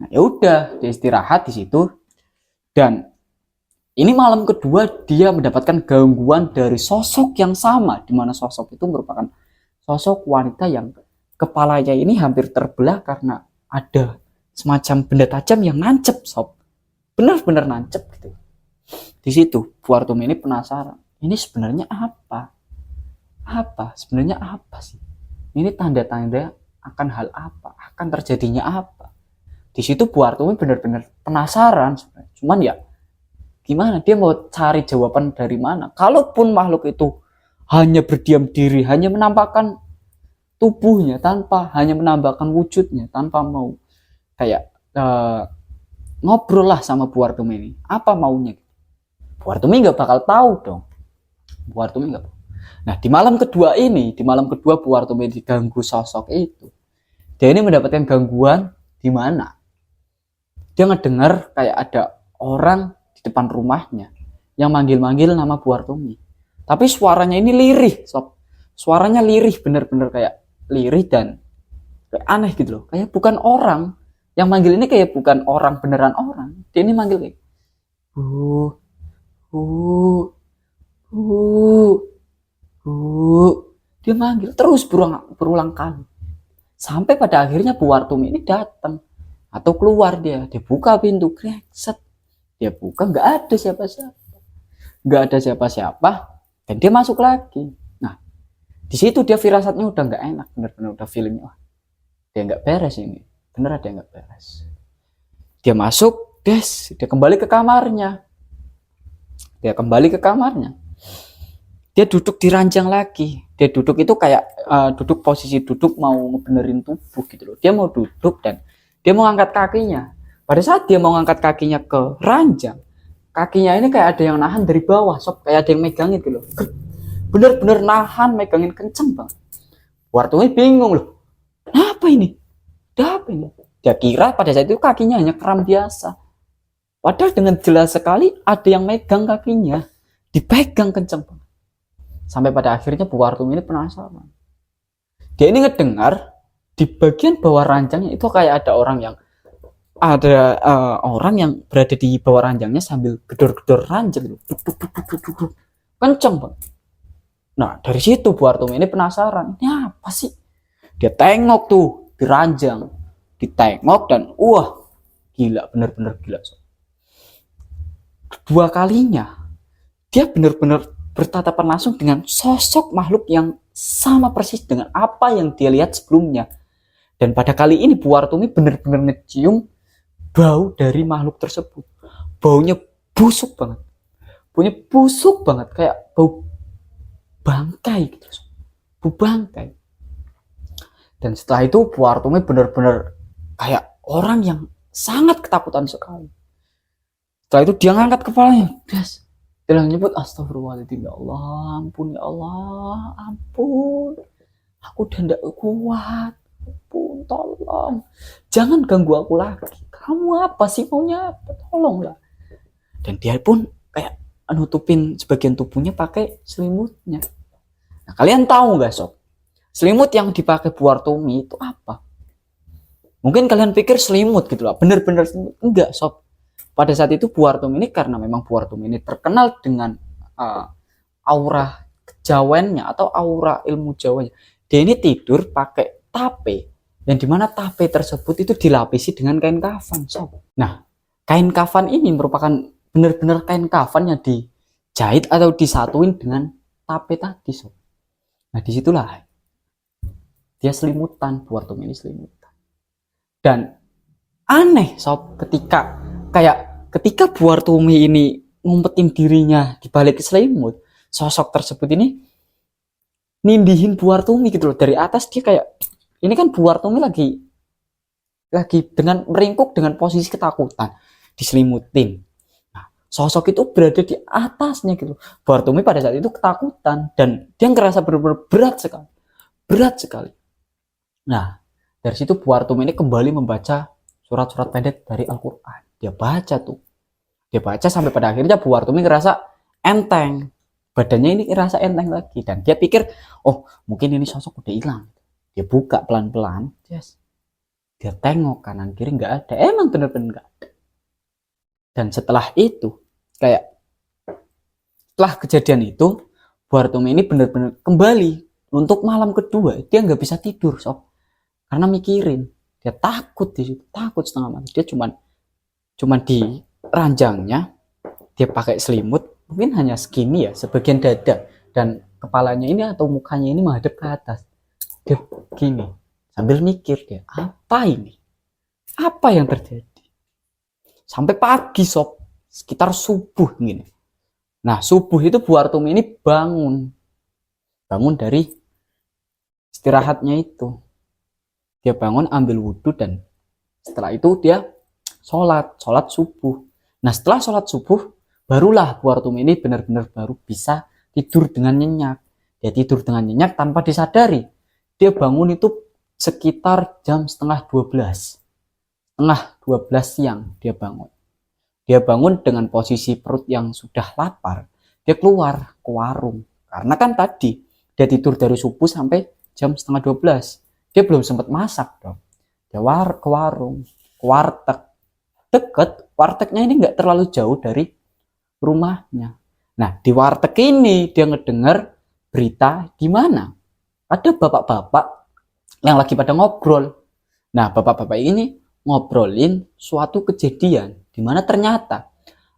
Nah, ya udah, dia istirahat di situ. Dan ini malam kedua dia mendapatkan gangguan dari sosok yang sama, di mana sosok itu merupakan sosok wanita yang kepalanya ini hampir terbelah karena ada semacam benda tajam yang nancep, sob. Benar-benar nancep gitu. Di situ Bu Wartumi ini penasaran. Ini sebenarnya apa? Sebenarnya apa sih? Ini tanda-tanda akan hal apa? Akan terjadinya apa? Di situ Bu Wartumi benar-benar penasaran sebenarnya. Cuman ya gimana? Dia mau cari jawaban dari mana? Kalaupun makhluk itu hanya berdiam diri, hanya menampakkan tubuhnya hanya menampakkan wujudnya tanpa mau kayak ngobrol lah sama Bu Wartumi ini. Apa maunya? Bu Wartumi nggak bakal tahu dong. Bu Wartumi nggak. Nah, di malam kedua Bu Wartumi diganggu sosok itu. Dia ini mendapatkan gangguan di mana? Dia ngedengar kayak ada orang di depan rumahnya yang manggil-manggil nama Bu Wartumi. Tapi suaranya ini lirih, sob. Suaranya lirih, bener-bener kayak lirih dan kayak aneh gitu loh. Kayak bukan orang. Yang manggil ini kayak bukan orang, beneran orang. Dia ini manggil kayak Bu. Dia manggil terus berulang kali. Sampai pada akhirnya Bu Wartumi ini datang atau keluar dia buka pintu, set. Dia buka, nggak ada siapa-siapa, dan dia masuk lagi. Nah, di situ dia firasatnya udah nggak enak, bener-bener udah feelingnya, dia nggak beres ini, bener ada nggak beres. Dia masuk, dia kembali ke kamarnya. Dia duduk di ranjang lagi. Dia duduk itu kayak posisi duduk mau ngebenerin tubuh gitu loh. Dia mau duduk dan dia mau angkat kakinya. Pada saat dia mau angkat kakinya ke ranjang, kakinya ini kayak ada yang nahan dari bawah, sob, kayak ada yang megangin gitu loh. Bener-bener nahan, megangin kenceng banget. Wartumi bingung loh. Apa ini? Dia kira pada saat itu kakinya hanya kram biasa. Padahal dengan jelas sekali ada yang megang kakinya, dipegang kenceng banget. Sampai pada akhirnya Bu Wartumi ini penasaran. Dia ini ngedengar di bagian bawah ranjangnya itu kayak ada orang yang berada di bawah ranjangnya sambil gedor-gedor ranjang gitu. Kenceng banget. Nah, dari situ Bu Wartumi ini penasaran. Ini apa sih? Dia tengok tuh di ranjang. Ditengok dan gila, bener-bener gila. Kedua kalinya dia benar-benar bertatapan langsung dengan sosok makhluk yang sama persis dengan apa yang dia lihat sebelumnya. Dan pada kali ini Bu Wartumi benar-benar ngecium bau dari makhluk tersebut. Baunya busuk banget. Kayak bau bangkai gitu. Bau bangkai. Dan setelah itu Bu Wartumi benar-benar kayak orang yang sangat ketakutan sekali. Setelah itu dia ngangkat kepalanya, dia nyebut astagfirullahaladzim, ya Allah, ampun ya Allah, ampun, aku udah tidak kuat, ampun, tolong, jangan ganggu aku lagi. Kamu apa sih, maunya apa? Tolonglah. Dan dia pun kayak nutupin sebagian tubuhnya pakai selimutnya. Nah, kalian tahu nggak sob, selimut yang dipakai Bu Wartumi itu apa? Mungkin kalian pikir selimut gitu lah, bener-bener selimut. Enggak sob. Pada saat itu Bu Wartumi ini, karena memang Bu Wartumi ini terkenal dengan aura kejawennya atau aura ilmu Jawanya. Dia ini tidur pakai tape, yang dimana tape tersebut itu dilapisi dengan kain kafan, sob. Nah, kain kafan ini merupakan benar-benar kain kafan yang dijahit atau disatuin dengan tape tadi, sob. Nah, disitulah dia selimutan, Bu Wartumi ini selimutan. Dan aneh, sob, ketika Bu Wartumi ini ngumpetin dirinya di balik selimut, sosok tersebut ini nindihin Bu Wartumi gitu loh. Dari atas dia kayak, ini kan Bu Wartumi lagi dengan meringkuk dengan posisi ketakutan, diselimutin. Nah, sosok itu berada di atasnya gitu. Bu Wartumi pada saat itu ketakutan dan dia ngerasa benar-benar berat sekali. Nah, dari situ Bu Wartumi ini kembali membaca surat-surat pendek dari Al-Quran. Dia baca sampai pada akhirnya Bu Wartumi ngerasa enteng, badannya ini ngerasa enteng lagi, dan dia pikir, oh mungkin ini sosok udah hilang. Dia buka pelan-pelan, yes. Dia tengok kanan kiri nggak ada, emang bener-bener nggak ada. Dan setelah itu, setelah kejadian itu, Bu Wartumi ini bener-bener kembali untuk malam kedua. Dia nggak bisa tidur, sob, karena mikirin. Dia takut di situ, takut setengah mati. Dia cuman di ranjangnya dia pakai selimut, mungkin hanya segini ya, sebagian dada, dan kepalanya ini atau mukanya ini menghadap ke atas. Dia gini sambil mikir, dia apa yang terjadi, sampai pagi sob, sekitar subuh gini. Nah subuh itu Bu Wartumi ini bangun dari istirahatnya itu. Dia bangun, ambil wudhu, dan setelah itu dia sholat subuh. Nah setelah sholat subuh, barulah Bu Wartumi ini benar-benar baru bisa tidur dengan nyenyak. Dia tidur dengan nyenyak tanpa disadari. Dia bangun itu sekitar jam setengah 12 siang dia bangun. Dia bangun dengan posisi perut yang sudah lapar. Dia keluar ke warung. Karena kan tadi dia tidur dari subuh sampai jam setengah 12. Dia belum sempat masak dong. Dia ke warung, ke warteg. Deket, wartegnya ini nggak terlalu jauh dari rumahnya. Nah di warteg ini dia ngedenger berita di mana ada bapak-bapak yang lagi pada ngobrol. Nah bapak-bapak ini ngobrolin suatu kejadian di mana ternyata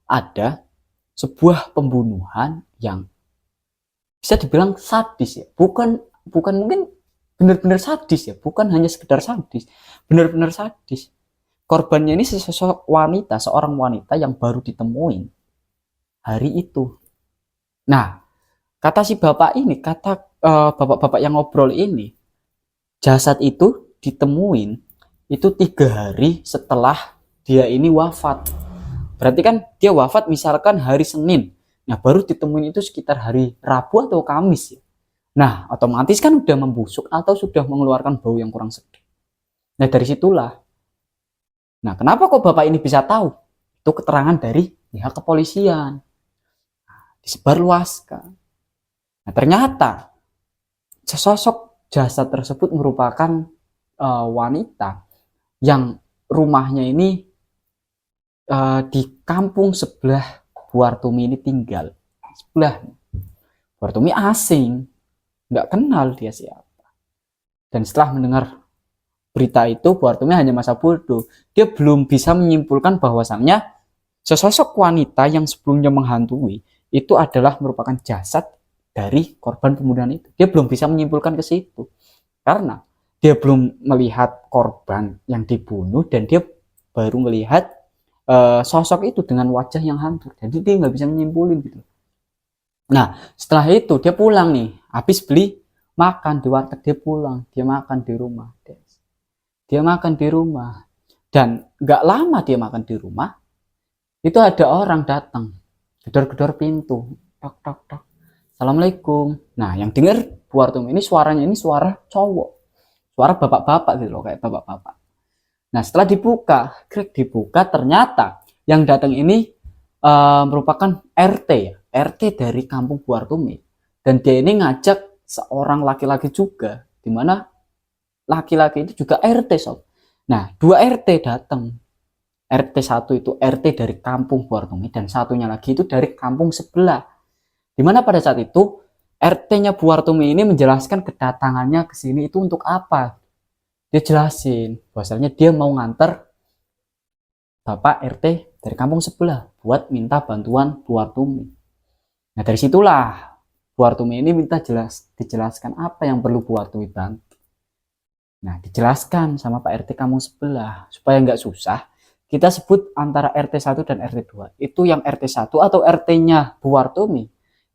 ada sebuah pembunuhan yang bisa dibilang sadis ya. Bukan mungkin benar-benar sadis ya, bukan hanya sekedar sadis, benar-benar sadis. Korbannya ini seorang wanita yang baru ditemuin hari itu. Nah, kata si bapak ini, bapak-bapak yang ngobrol ini, jasad itu ditemuin itu 3 hari setelah dia ini wafat. Berarti kan dia wafat misalkan hari Senin. Nah, baru ditemuin itu sekitar hari Rabu atau Kamis ya. Nah, otomatis kan udah membusuk atau sudah mengeluarkan bau yang kurang sedap. Nah, dari situlah. Nah, kenapa kok bapak ini bisa tahu? Itu keterangan dari pihak kepolisian. Disebarluaskan. Nah, ternyata sesosok jasad tersebut merupakan wanita yang rumahnya ini di kampung sebelah Bu Wartumi ini tinggal. Sebelah. Bu Wartumi asing, nggak kenal dia siapa. Dan setelah mendengar berita itu, Bu Wartumi hanya masa bodoh. Dia belum bisa menyimpulkan bahwasannya sesosok wanita yang sebelumnya menghantui itu adalah merupakan jasad dari korban pembunuhan itu. Dia belum bisa menyimpulkan ke situ. Karena dia belum melihat korban yang dibunuh dan dia baru melihat sosok itu dengan wajah yang hancur. Jadi dia nggak bisa menyimpulin gitu. Nah, setelah itu dia pulang nih. Habis beli makan di warteg, dia pulang. Dia makan di rumah. Dia makan di rumah. Dan nggak lama dia makan di rumah, itu ada orang datang. Gedor-gedor pintu. Tok, tok, tok. Assalamualaikum. Nah, yang dengar Bu Wartumi ini suaranya ini suara cowok. Suara bapak-bapak gitu loh, kayak bapak-bapak. Nah, setelah dibuka, ternyata yang datang ini merupakan RT ya. RT dari kampung Bu Wartumi. Dan dia ini ngajak seorang laki-laki juga, di mana laki-laki itu juga RT sob. Nah, 2 RT datang. RT 1 itu RT dari kampung Bu Wartumi dan satunya lagi itu dari kampung sebelah. Di mana pada saat itu RT-nya Bu Wartumi ini menjelaskan kedatangannya ke sini itu untuk apa. Dia jelasin bahwasanya dia mau nganter Bapak RT dari kampung sebelah buat minta bantuan Bu Wartumi. Nah, dari situlah Bu Wartumi ini minta dijelaskan apa yang perlu Bu Wartumi bantu. Nah, dijelaskan sama Pak RT kampung sebelah supaya nggak susah. Kita sebut antara RT 1 dan RT 2. Itu yang RT 1 atau RT-nya Bu Wartumi,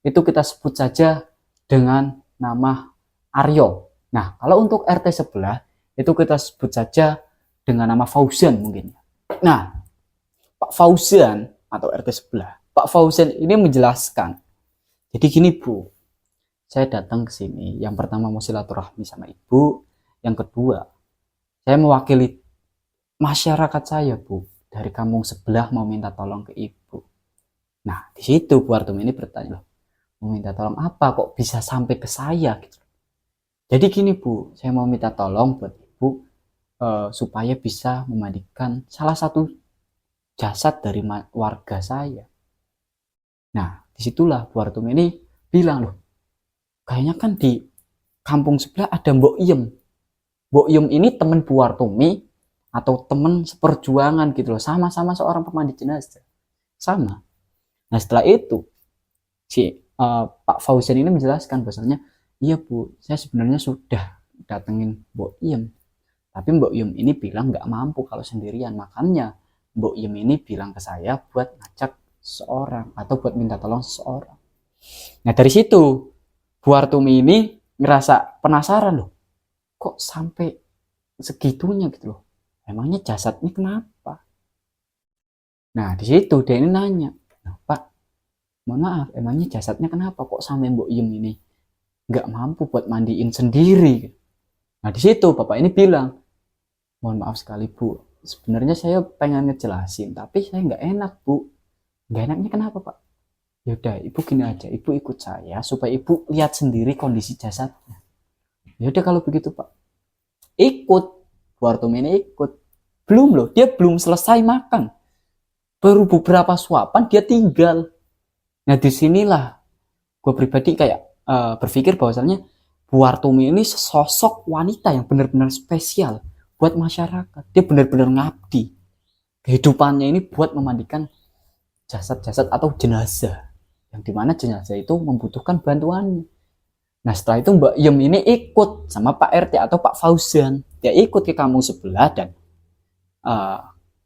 itu kita sebut saja dengan nama Aryo. Nah, kalau untuk RT sebelah itu kita sebut saja dengan nama Fauzan mungkin. Nah, Pak Fauzan atau RT sebelah, Pak Fauzan ini menjelaskan. Jadi gini Bu, saya datang ke sini. Yang pertama mau silaturahmi sama Ibu. Yang kedua, saya mewakili masyarakat saya Bu. Dari kampung sebelah mau minta tolong ke Ibu. Nah, di situ Bu Artum ini bertanya, loh, mau minta tolong apa kok bisa sampai ke saya gitu. Jadi gini Bu, saya mau minta tolong buat Ibu supaya bisa memandikan salah satu jasad dari warga saya. Nah, disitulah Bu Artum ini bilang, loh, kayaknya kan di kampung sebelah ada Mbok Iem. Mbok Iem ini teman Bu Wartumi atau teman seperjuangan gitu loh, sama-sama seorang pemandi jenazah. Sama. Nah, setelah itu si Pak Fauzan ini menjelaskan bahasanya, iya Bu, saya sebenarnya sudah datengin Mbok Iem. Tapi Mbok Iem ini bilang nggak mampu kalau sendirian. Makanya Mbok Iem ini bilang ke saya buat ngajak seseorang atau buat minta tolong seseorang. Nah, dari situ Bu Artumi ini ngerasa penasaran loh, kok sampai segitunya gitu loh. Emangnya jasadnya kenapa? Nah, di situ dia ini nanya, nah, Pak, mohon maaf, emangnya jasadnya kenapa kok sampai Mbok Iem ini nggak mampu buat mandiin sendiri? Nah, di situ Bapak ini bilang, mohon maaf sekali Bu, sebenarnya saya pengen ngejelasin, tapi saya nggak enak Bu. Nggak enaknya kenapa Pak? Yaudah, Ibu gini aja, Ibu ikut saya supaya Ibu lihat sendiri kondisi jasadnya. Yaudah kalau begitu Pak. Ikut. Bu Artum ini ikut. Belum loh, dia belum selesai makan. Baru beberapa suapan dia tinggal. Nah, disinilah gue pribadi kayak berpikir bahwasannya Bu Artumi ini sosok wanita yang benar-benar spesial buat masyarakat. Dia benar-benar ngabdi. Kehidupannya ini buat memandikan jasad-jasad atau jenazah. Yang dimana jenazah itu membutuhkan bantuannya. Nah, setelah itu Mbak Iem ini ikut sama Pak RT atau Pak Fauzan. Dia ikut ke kampung sebelah dan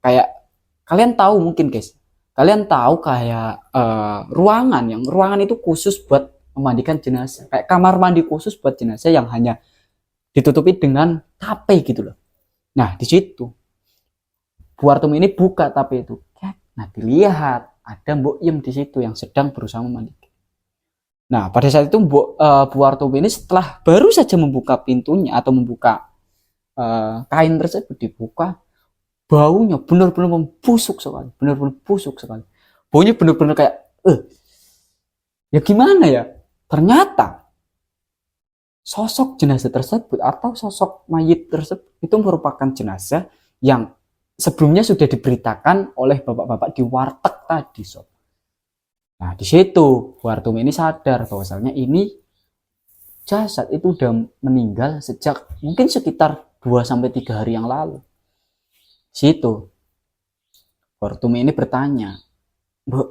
kayak kalian tahu mungkin guys, kalian tahu kayak ruangan itu khusus buat memandikan jenazah, kayak kamar mandi khusus buat jenazah yang hanya ditutupi dengan tape gitu loh. Nah, di situ Bu Artum ini buka tape itu, nah dilihat ada Mbok Iem di situ yang sedang berusaha memandikan. Nah, pada saat itu Bu Artum ini setelah baru saja membuka pintunya atau membuka kain tersebut dibuka, baunya benar-benar membusuk sekali, benar-benar busuk sekali. Baunya benar-benar kayak, ya gimana ya? Ternyata sosok jenazah tersebut atau sosok mayit tersebut itu merupakan jenazah yang sebelumnya sudah diberitakan oleh bapak-bapak di warteg tadi, sob. Nah, di situ Bu Artum ini sadar bahwasannya ini jasad itu udah meninggal sejak mungkin sekitar 2-3 hari yang lalu. Situ Bu Artum ini bertanya, Mbok,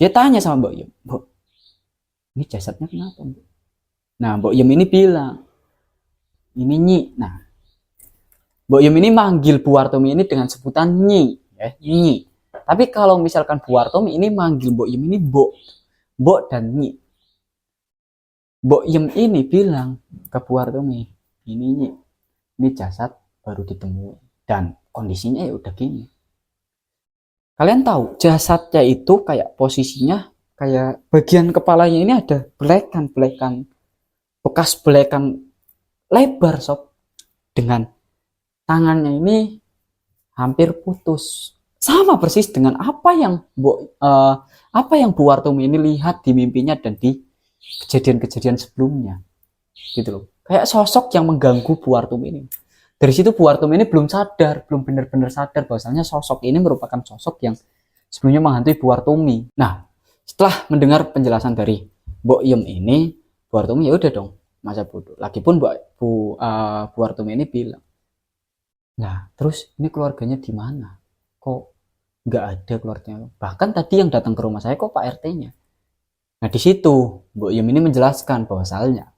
dia tanya sama Mbok Iem, Mbok, ini jasadnya kenapa Mbok? Nah, Mbok Iem ini bilang, ini Nyi. Nah, Mbok Iem ini manggil Bu Artumi ini dengan sebutan Nyi, ya, Nyi. Tapi kalau misalkan Bu Artumi ini manggil Mbok Iem ini Mbok dan Nyi. Mbok Iem ini bilang ke Bu Artumi, ini Nyi, ini jasad baru ditemui dan kondisinya ya udah gini. Kalian tahu jasadnya itu kayak posisinya kayak bagian kepalanya ini ada belekan bekas belekan lebar sob, dengan tangannya ini hampir putus, sama persis dengan apa yang Bu Artumi ini lihat di mimpinya dan di kejadian-kejadian sebelumnya gitu loh, kayak sosok yang mengganggu Bu Artumi ini. Dari situ Bu Artumi ini belum benar-benar sadar bahwasanya sosok ini merupakan sosok yang sebelumnya menghantui Bu Artumi. Nah, setelah mendengar penjelasan dari Mbok Iem ini, Bu Artumi ya udah dong, masa bodoh. Lagipun Bu Artumi ini bilang, nah terus ini keluarganya di mana? Kok nggak ada keluarganya? Bahkan tadi yang datang ke rumah saya kok Pak RT-nya. Nah, di situ Mbok Iem ini menjelaskan bahwasannya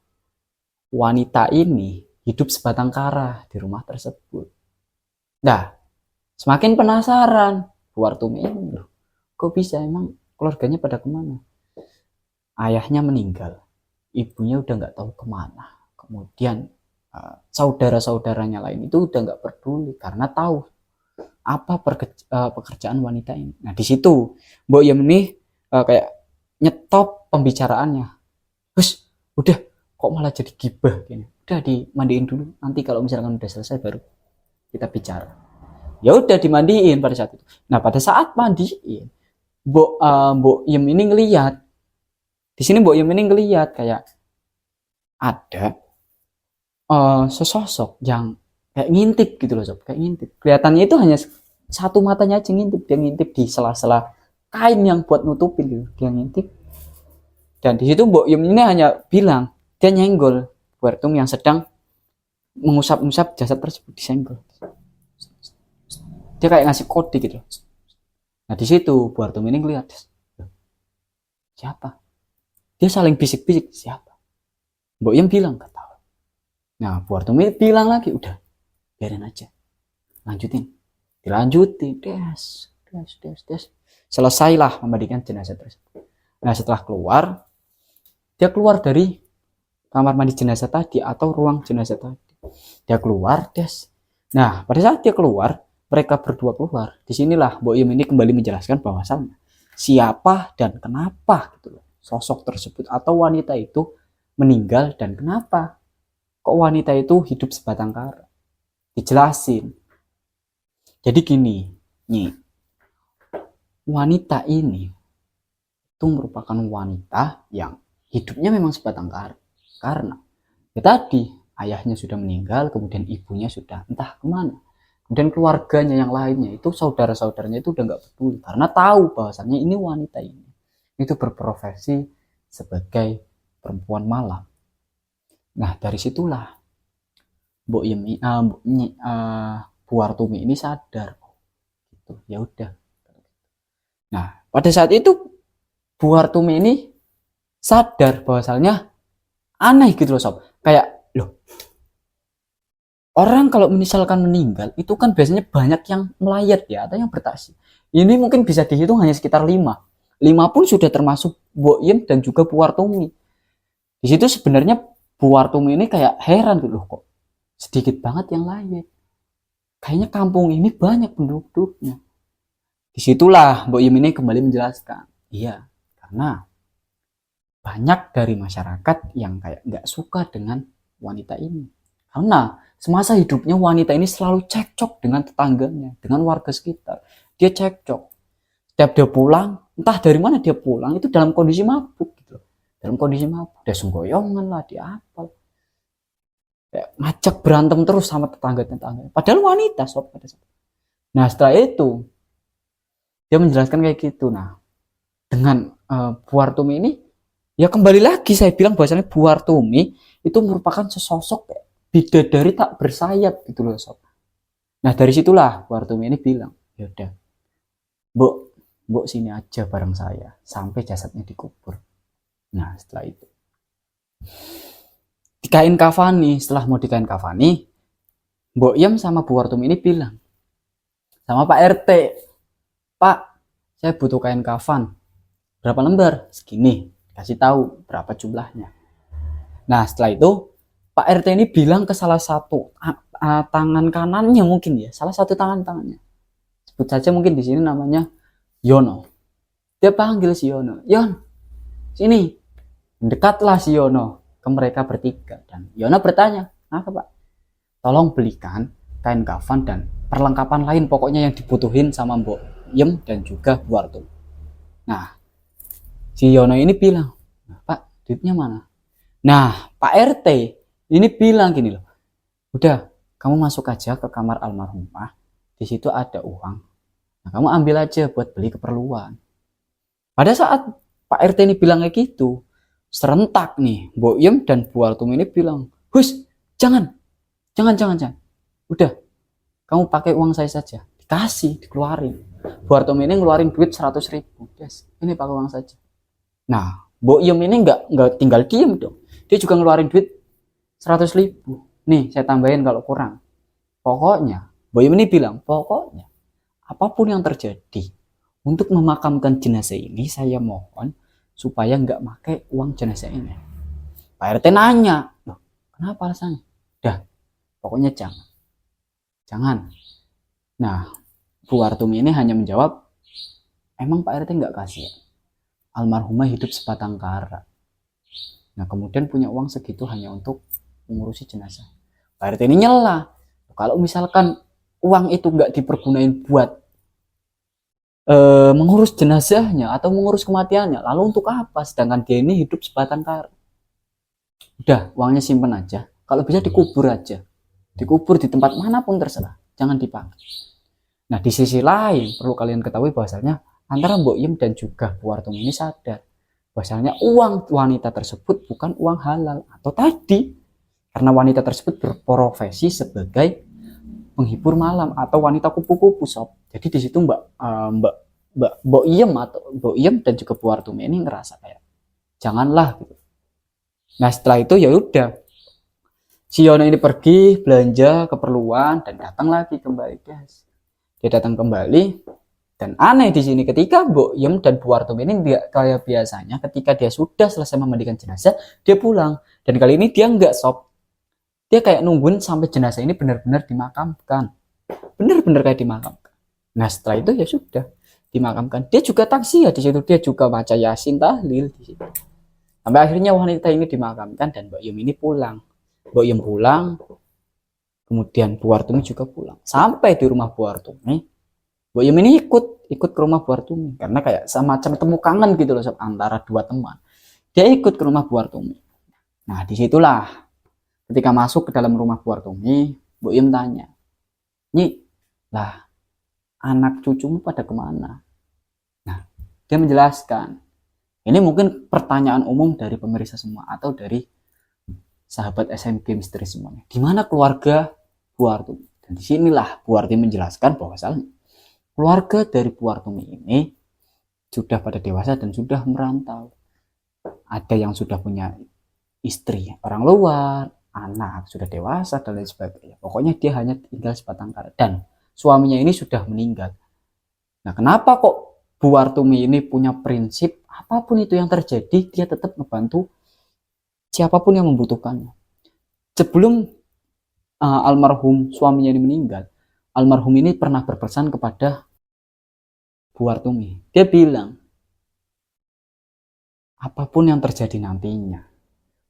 wanita ini hidup sebatang kara di rumah tersebut. Nah, semakin penasaran Bu Artumi ini, loh, kok bisa, emang keluarganya pada kemana? Ayahnya meninggal, ibunya udah nggak tahu kemana. kemudian saudara-saudaranya lain itu udah nggak peduli karena tahu apa pekerjaan wanita ini. Nah di situ Mbok Yem ini kayak nyetop pembicaraannya. Terus udah kok malah jadi gibah gini. Udah dimandiin dulu. Nanti kalau misalkan udah selesai baru kita bicara. Ya udah dimandiin pada saat itu. Nah pada saat mandiin, Mbok Yem ini ngelihat. Di sini Mbok Yem ini ngelihat kayak ada sesosok yang kayak ngintip gitu loh sob, kayak ngintip. Kelihatannya itu hanya satu matanya aja ngintip, dia ngintip di sela-sela kain yang buat nutupin gitu, dia ngintip. Dan di situ Mbok Yem ini hanya bilang, dia nyenggol Buartum yang sedang mengusap-usap jasad tersebut, disenggol. Dia kayak ngasih kode gitu. Nah di situ Buartum ini ngeliat, siapa? Dia saling bisik-bisik, siapa? Mbok Yem bilang, gak tahu. Nah Buartum ini bilang lagi, udah biarin aja, lanjutin. Dilanjutin, des. Selesailah memandikan jenazah tersebut. Nah setelah keluar, dia keluar dari kamar mandi jenazah tadi atau ruang jenazah tadi. Dia keluar, des. Nah pada saat dia keluar, mereka berdua keluar. Disinilah Mbok Yem ini kembali menjelaskan bahwasannya siapa dan kenapa gitu loh, sosok tersebut atau wanita itu meninggal dan kenapa kok wanita itu hidup sebatang kara. Dijelasin. Jadi gini, nih, wanita ini itu merupakan wanita yang hidupnya memang sebatang kara. Karena ya tadi ayahnya sudah meninggal, kemudian ibunya sudah entah kemana. Kemudian keluarganya yang lainnya itu saudara-saudaranya itu udah nggak peduli karena tahu bahwasannya ini wanita ini itu berprofesi sebagai perempuan malam. Nah dari situlah Mbok Yem Buartumi ini sadar gitu. Ya udah. Nah, pada saat itu Buartumi ini sadar bahwasalnya aneh gitu loh sob. Kayak loh. Orang kalau misalkan meninggal itu kan biasanya banyak yang melayat ya atau yang bertaksi. Ini mungkin bisa dihitung hanya sekitar 5. 5 pun sudah termasuk Mbok Yem dan juga Buartumi. Di situ sebenarnya Buartumi ini kayak heran gitu loh kok. Sedikit banget yang layat. Kayaknya kampung ini banyak penduduknya. Disitulah Mbok Yem ini kembali menjelaskan. Iya, karena banyak dari masyarakat yang kayak nggak suka dengan wanita ini. Karena semasa hidupnya wanita ini selalu cekcok dengan tetangganya, dengan warga sekitar. Dia cekcok. Setiap dia pulang, entah dari mana dia pulang, itu dalam kondisi mabuk gitu. Dalam kondisi mabuk. Dia sunggoyongan lah, dia apa. Ngajak berantem terus sama tetangga-tetangga. Padahal wanita sob. Nah setelah itu dia menjelaskan kayak gitu. Nah dengan Buartumi ini ya kembali lagi saya bilang bahwasannya Buartumi itu merupakan sesosok bidadari tak bersayap gitu loh sob. Nah dari situlah Buartumi ini bilang, yaudah Mbok sini aja bareng saya sampai jasadnya dikubur. Nah setelah itu dikain kafani, setelah mau dikain kafani, Mbok Yem sama Buartumi ini bilang sama Pak RT, Pak, saya butuh kain kafan. Berapa lembar? Segini. Kasih tahu berapa jumlahnya. Nah setelah itu Pak RT ini bilang ke salah satu tangan kanannya mungkin ya, salah satu tangannya. Sebut saja mungkin di sini namanya Yono. Dia panggil si Yono, Yon, sini. Dekatlah si Yono ke mereka bertiga dan Yono bertanya, apa Pak? Tolong belikan kain kafan dan perlengkapan lain pokoknya yang dibutuhin sama Mbok Yem dan juga Buartumi. Nah si Yono ini bilang, Pak duitnya mana? Nah Pak RT ini bilang gini loh, udah kamu masuk aja ke kamar almarhumah, di situ ada uang, nah kamu ambil aja buat beli keperluan. Pada saat Pak RT ini bilang kayak gitu, serentak nih Mbok Yem dan Buartumi ini bilang, hus, jangan. Udah, kamu pakai uang saya saja. Dikasih, dikeluarin. Buartumi ini ngeluarin duit 100.000. Yes, ini pakai uang saja. Nah, Mbok Yem ini nggak tinggal diem dong. Dia juga ngeluarin duit 100.000. Nih, saya tambahin kalau kurang. Pokoknya, Mbok Yem ini bilang, pokoknya apapun yang terjadi untuk memakamkan jenazah ini, saya mohon supaya nggak pakai uang jenazah ini. Pak RT nanya, loh, Kenapa alasannya? Dah, pokoknya jangan. Nah, Bu Wartumi ini hanya menjawab, emang Pak RT nggak kasihan? Almarhumah hidup sebatang kara. Nah, kemudian punya uang segitu hanya untuk mengurusi jenazah. Pak RT ini nyela. Kalau misalkan uang itu nggak dipergunain buat mengurus jenazahnya atau mengurus kematiannya, lalu untuk apa? Sedangkan dia ini hidup sebatang kara. Udah, uangnya simpen aja. Kalau bisa dikubur aja. Dikubur di tempat manapun terserah. Jangan dipakai. Nah, di sisi lain perlu kalian ketahui bahwasanya antara Mbok Yem dan juga Bu Wartumi ini sadar bahwasanya uang wanita tersebut bukan uang halal, atau tadi karena wanita tersebut berprofesi sebagai penghibur malam atau wanita kupu-kupu sob. Jadi di situ Mbok Yem atau Mbok Yem dan juga Bu Wartumi ini ngerasa kayak janganlah gitu. Nah, setelah itu ya udah, si Yono ini pergi belanja keperluan dan datang lagi kembali, guys. Dia datang kembali, dan aneh di sini ketika Mbok Yem dan Bu Wartumi ini kayak biasanya ketika dia sudah selesai memandikan jenazah, dia pulang. Dan kali ini dia nggak sob. Dia kayak nungguin sampai jenazah ini benar-benar dimakamkan. Benar-benar kayak dimakamkan. Nah, setelah itu ya sudah dimakamkan. Dia juga takziah di situ, dia juga baca Yasin tahlil di situ. Sampai akhirnya wanita ini dimakamkan dan Mbok Yem ini pulang. Mbok Yem pulang, kemudian Bu Wartumi juga pulang. Sampai di rumah Bu Wartumi, Mbok Yem ini ikut ke rumah Bu Wartumi karena kayak semacam temu kangen gitu loh antara dua teman. Dia ikut ke rumah Bu Wartumi. Nah, disitulah ketika masuk ke dalam rumah Bu Wartumi, Mbok Yem tanya, "Nyi, lah anak cucumu pada kemana?" Nah, dia menjelaskan. Ini mungkin pertanyaan umum dari pemirsa semua atau dari sahabat SMG Misteri semuanya. Di mana keluarga Bu Wartumi? Dan disinilah Bu Wartumi menjelaskan bahwasannya keluarga dari Bu Wartumi ini sudah pada dewasa dan sudah merantau. Ada yang sudah punya istri orang luar, anak sudah dewasa dan lain sebagainya. Pokoknya dia hanya tinggal sebatang kara dan suaminya ini sudah meninggal. Nah, kenapa kok Bu Wartumi ini punya prinsip apapun itu yang terjadi dia tetap membantu siapapun yang membutuhkannya. Sebelum almarhum suaminya ini meninggal, almarhum ini pernah berpesan kepada Bu Wartumi. Dia bilang, apapun yang terjadi nantinya,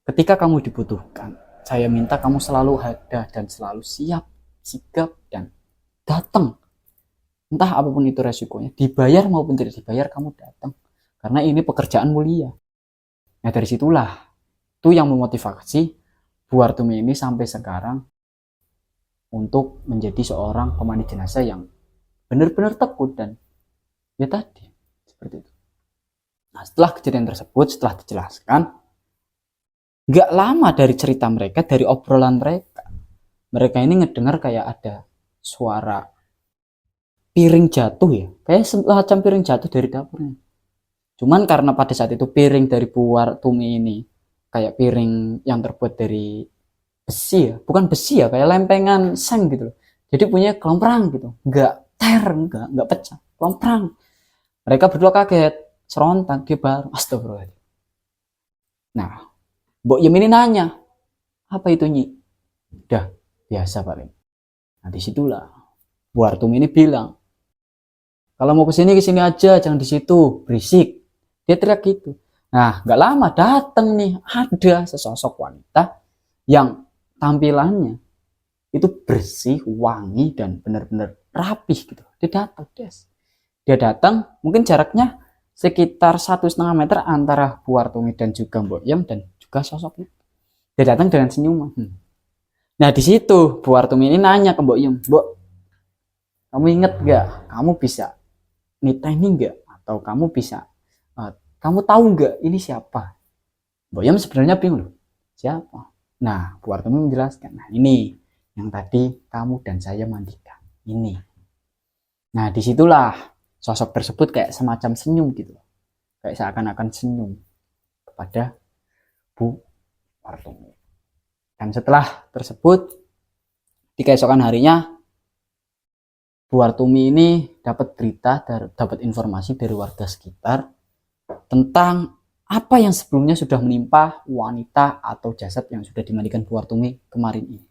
ketika kamu dibutuhkan, saya minta kamu selalu ada dan selalu siap, sigap, dan datang. Entah apapun itu resikonya, dibayar maupun tidak dibayar, kamu datang. Karena ini pekerjaan mulia. Nah, dari situlah, itu yang memotivasi Bu Wartumi ini sampai sekarang untuk menjadi seorang pemandi jenazah yang benar-benar tekun dan ya tadi, seperti itu. Nah, setelah kejadian tersebut, setelah dijelaskan, gak lama dari cerita mereka, dari obrolan mereka ini ngedengar kayak ada suara piring jatuh ya, kayak semacam piring jatuh dari dapurnya. Cuman karena pada saat itu piring dari Bu Wartumi ini kayak piring yang terbuat dari besi ya, bukan besi ya, kayak lempengan seng gitu loh. Jadi punya kelomprang gitu, nggak pecah, kelomprang. Mereka berdua kaget, serontak, dia baru, astagfirullah. Nah, Mbok Yem ini nanya, apa itu Nyi? Udah, biasa paling. Nah, disitulah Bu Wartumi ini bilang, kalau mau kesini aja, jangan di situ, berisik. Dia teriak gitu. Nah, nggak lama datang nih, ada sesosok wanita yang tampilannya itu bersih, wangi, dan benar-benar rapih gitu. Dia datang, mungkin jaraknya sekitar 1,5 meter antara Bu Wartumi dan juga Mbok Yem dan juga sosok itu. Dia datang dengan senyuman. Nah, di situ Bu Wartumi ini nanya ke Mbok Yem, "Mbok, kamu inget gak? Kamu bisa niteni gak? Atau kamu bisa, kamu tahu gak ini siapa?" Mbok Yem sebenarnya bingung loh, siapa? Nah, Bu Wartumi menjelaskan, nah ini yang tadi kamu dan saya mandikan, ini. Nah, disitulah sosok tersebut kayak semacam senyum gitu, kayak seakan-akan senyum kepada Bu Wartumi. Dan setelah tersebut, di keesokan harinya, Bu Wartumi ini dapat berita, dapat informasi dari warga sekitar tentang apa yang sebelumnya sudah menimpa wanita atau jasad yang sudah dimandikan Bu Wartumi kemarin ini.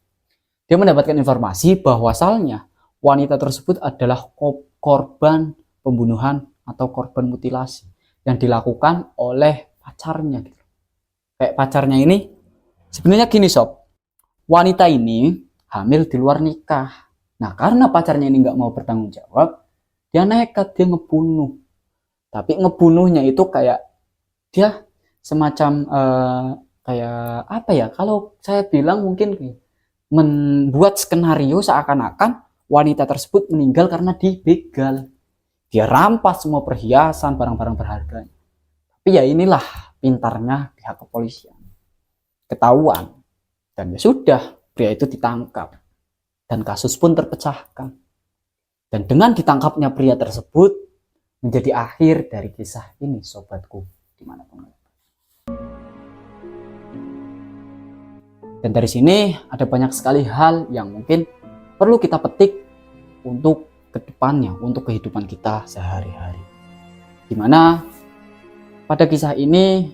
Dia mendapatkan informasi bahwasalnya wanita tersebut adalah korban pembunuhan atau korban mutilasi yang dilakukan oleh pacarnya. Kayak pacarnya ini sebenarnya gini sob, wanita ini hamil di luar nikah. Nah karena pacarnya ini nggak mau bertanggung jawab, dia nekat, dia ngebunuh. Tapi ngebunuhnya itu kayak dia semacam kayak apa ya, kalau saya bilang mungkin membuat skenario seakan-akan wanita tersebut meninggal karena dibegal. Dia rampas semua perhiasan, barang-barang berharga. Tapi ya inilah pintarnya pihak kepolisian. Ketahuan. Dan ya sudah, pria itu ditangkap. Dan kasus pun terpecahkan. Dan dengan ditangkapnya pria tersebut, menjadi akhir dari kisah ini, sobatku, dimanapun. Dan dari sini ada banyak sekali hal yang mungkin perlu kita petik untuk kedepannya, untuk kehidupan kita sehari-hari. Dimana pada kisah ini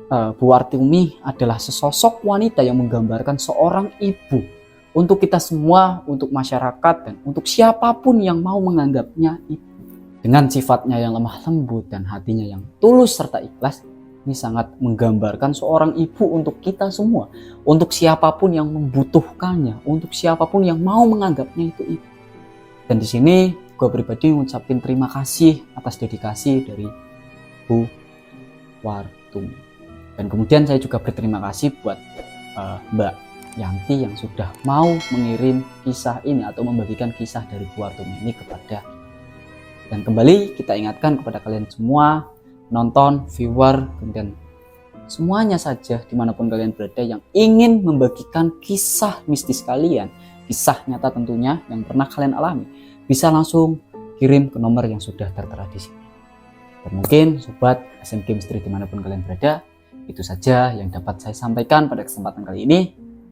Bu Wartumi adalah sesosok wanita yang menggambarkan seorang ibu untuk kita semua, untuk masyarakat, dan untuk siapapun yang mau menganggapnya ibu. Dengan sifatnya yang lemah lembut dan hatinya yang tulus serta ikhlas, ini sangat menggambarkan seorang ibu untuk kita semua, untuk siapapun yang membutuhkannya, untuk siapapun yang mau menganggapnya itu ibu. Dan di sini gue pribadi ngucapin terima kasih atas dedikasi dari Bu Wartumi. Dan kemudian saya juga berterima kasih buat Mbak Yanti yang sudah mau mengirim kisah ini atau membagikan kisah dari Bu Wartumi ini kepada. Dan kembali kita ingatkan kepada kalian semua, nonton, viewer, kemudian semuanya saja dimanapun kalian berada yang ingin membagikan kisah mistis kalian, kisah nyata tentunya yang pernah kalian alami, bisa langsung kirim ke nomor yang sudah tertera di sini. Dan mungkin sobat SMK Misteri dimanapun kalian berada, itu saja yang dapat saya sampaikan pada kesempatan kali ini.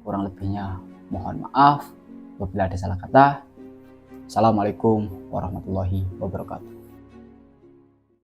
Kurang lebihnya mohon maaf apabila ada salah kata. Assalamualaikum warahmatullahi wabarakatuh.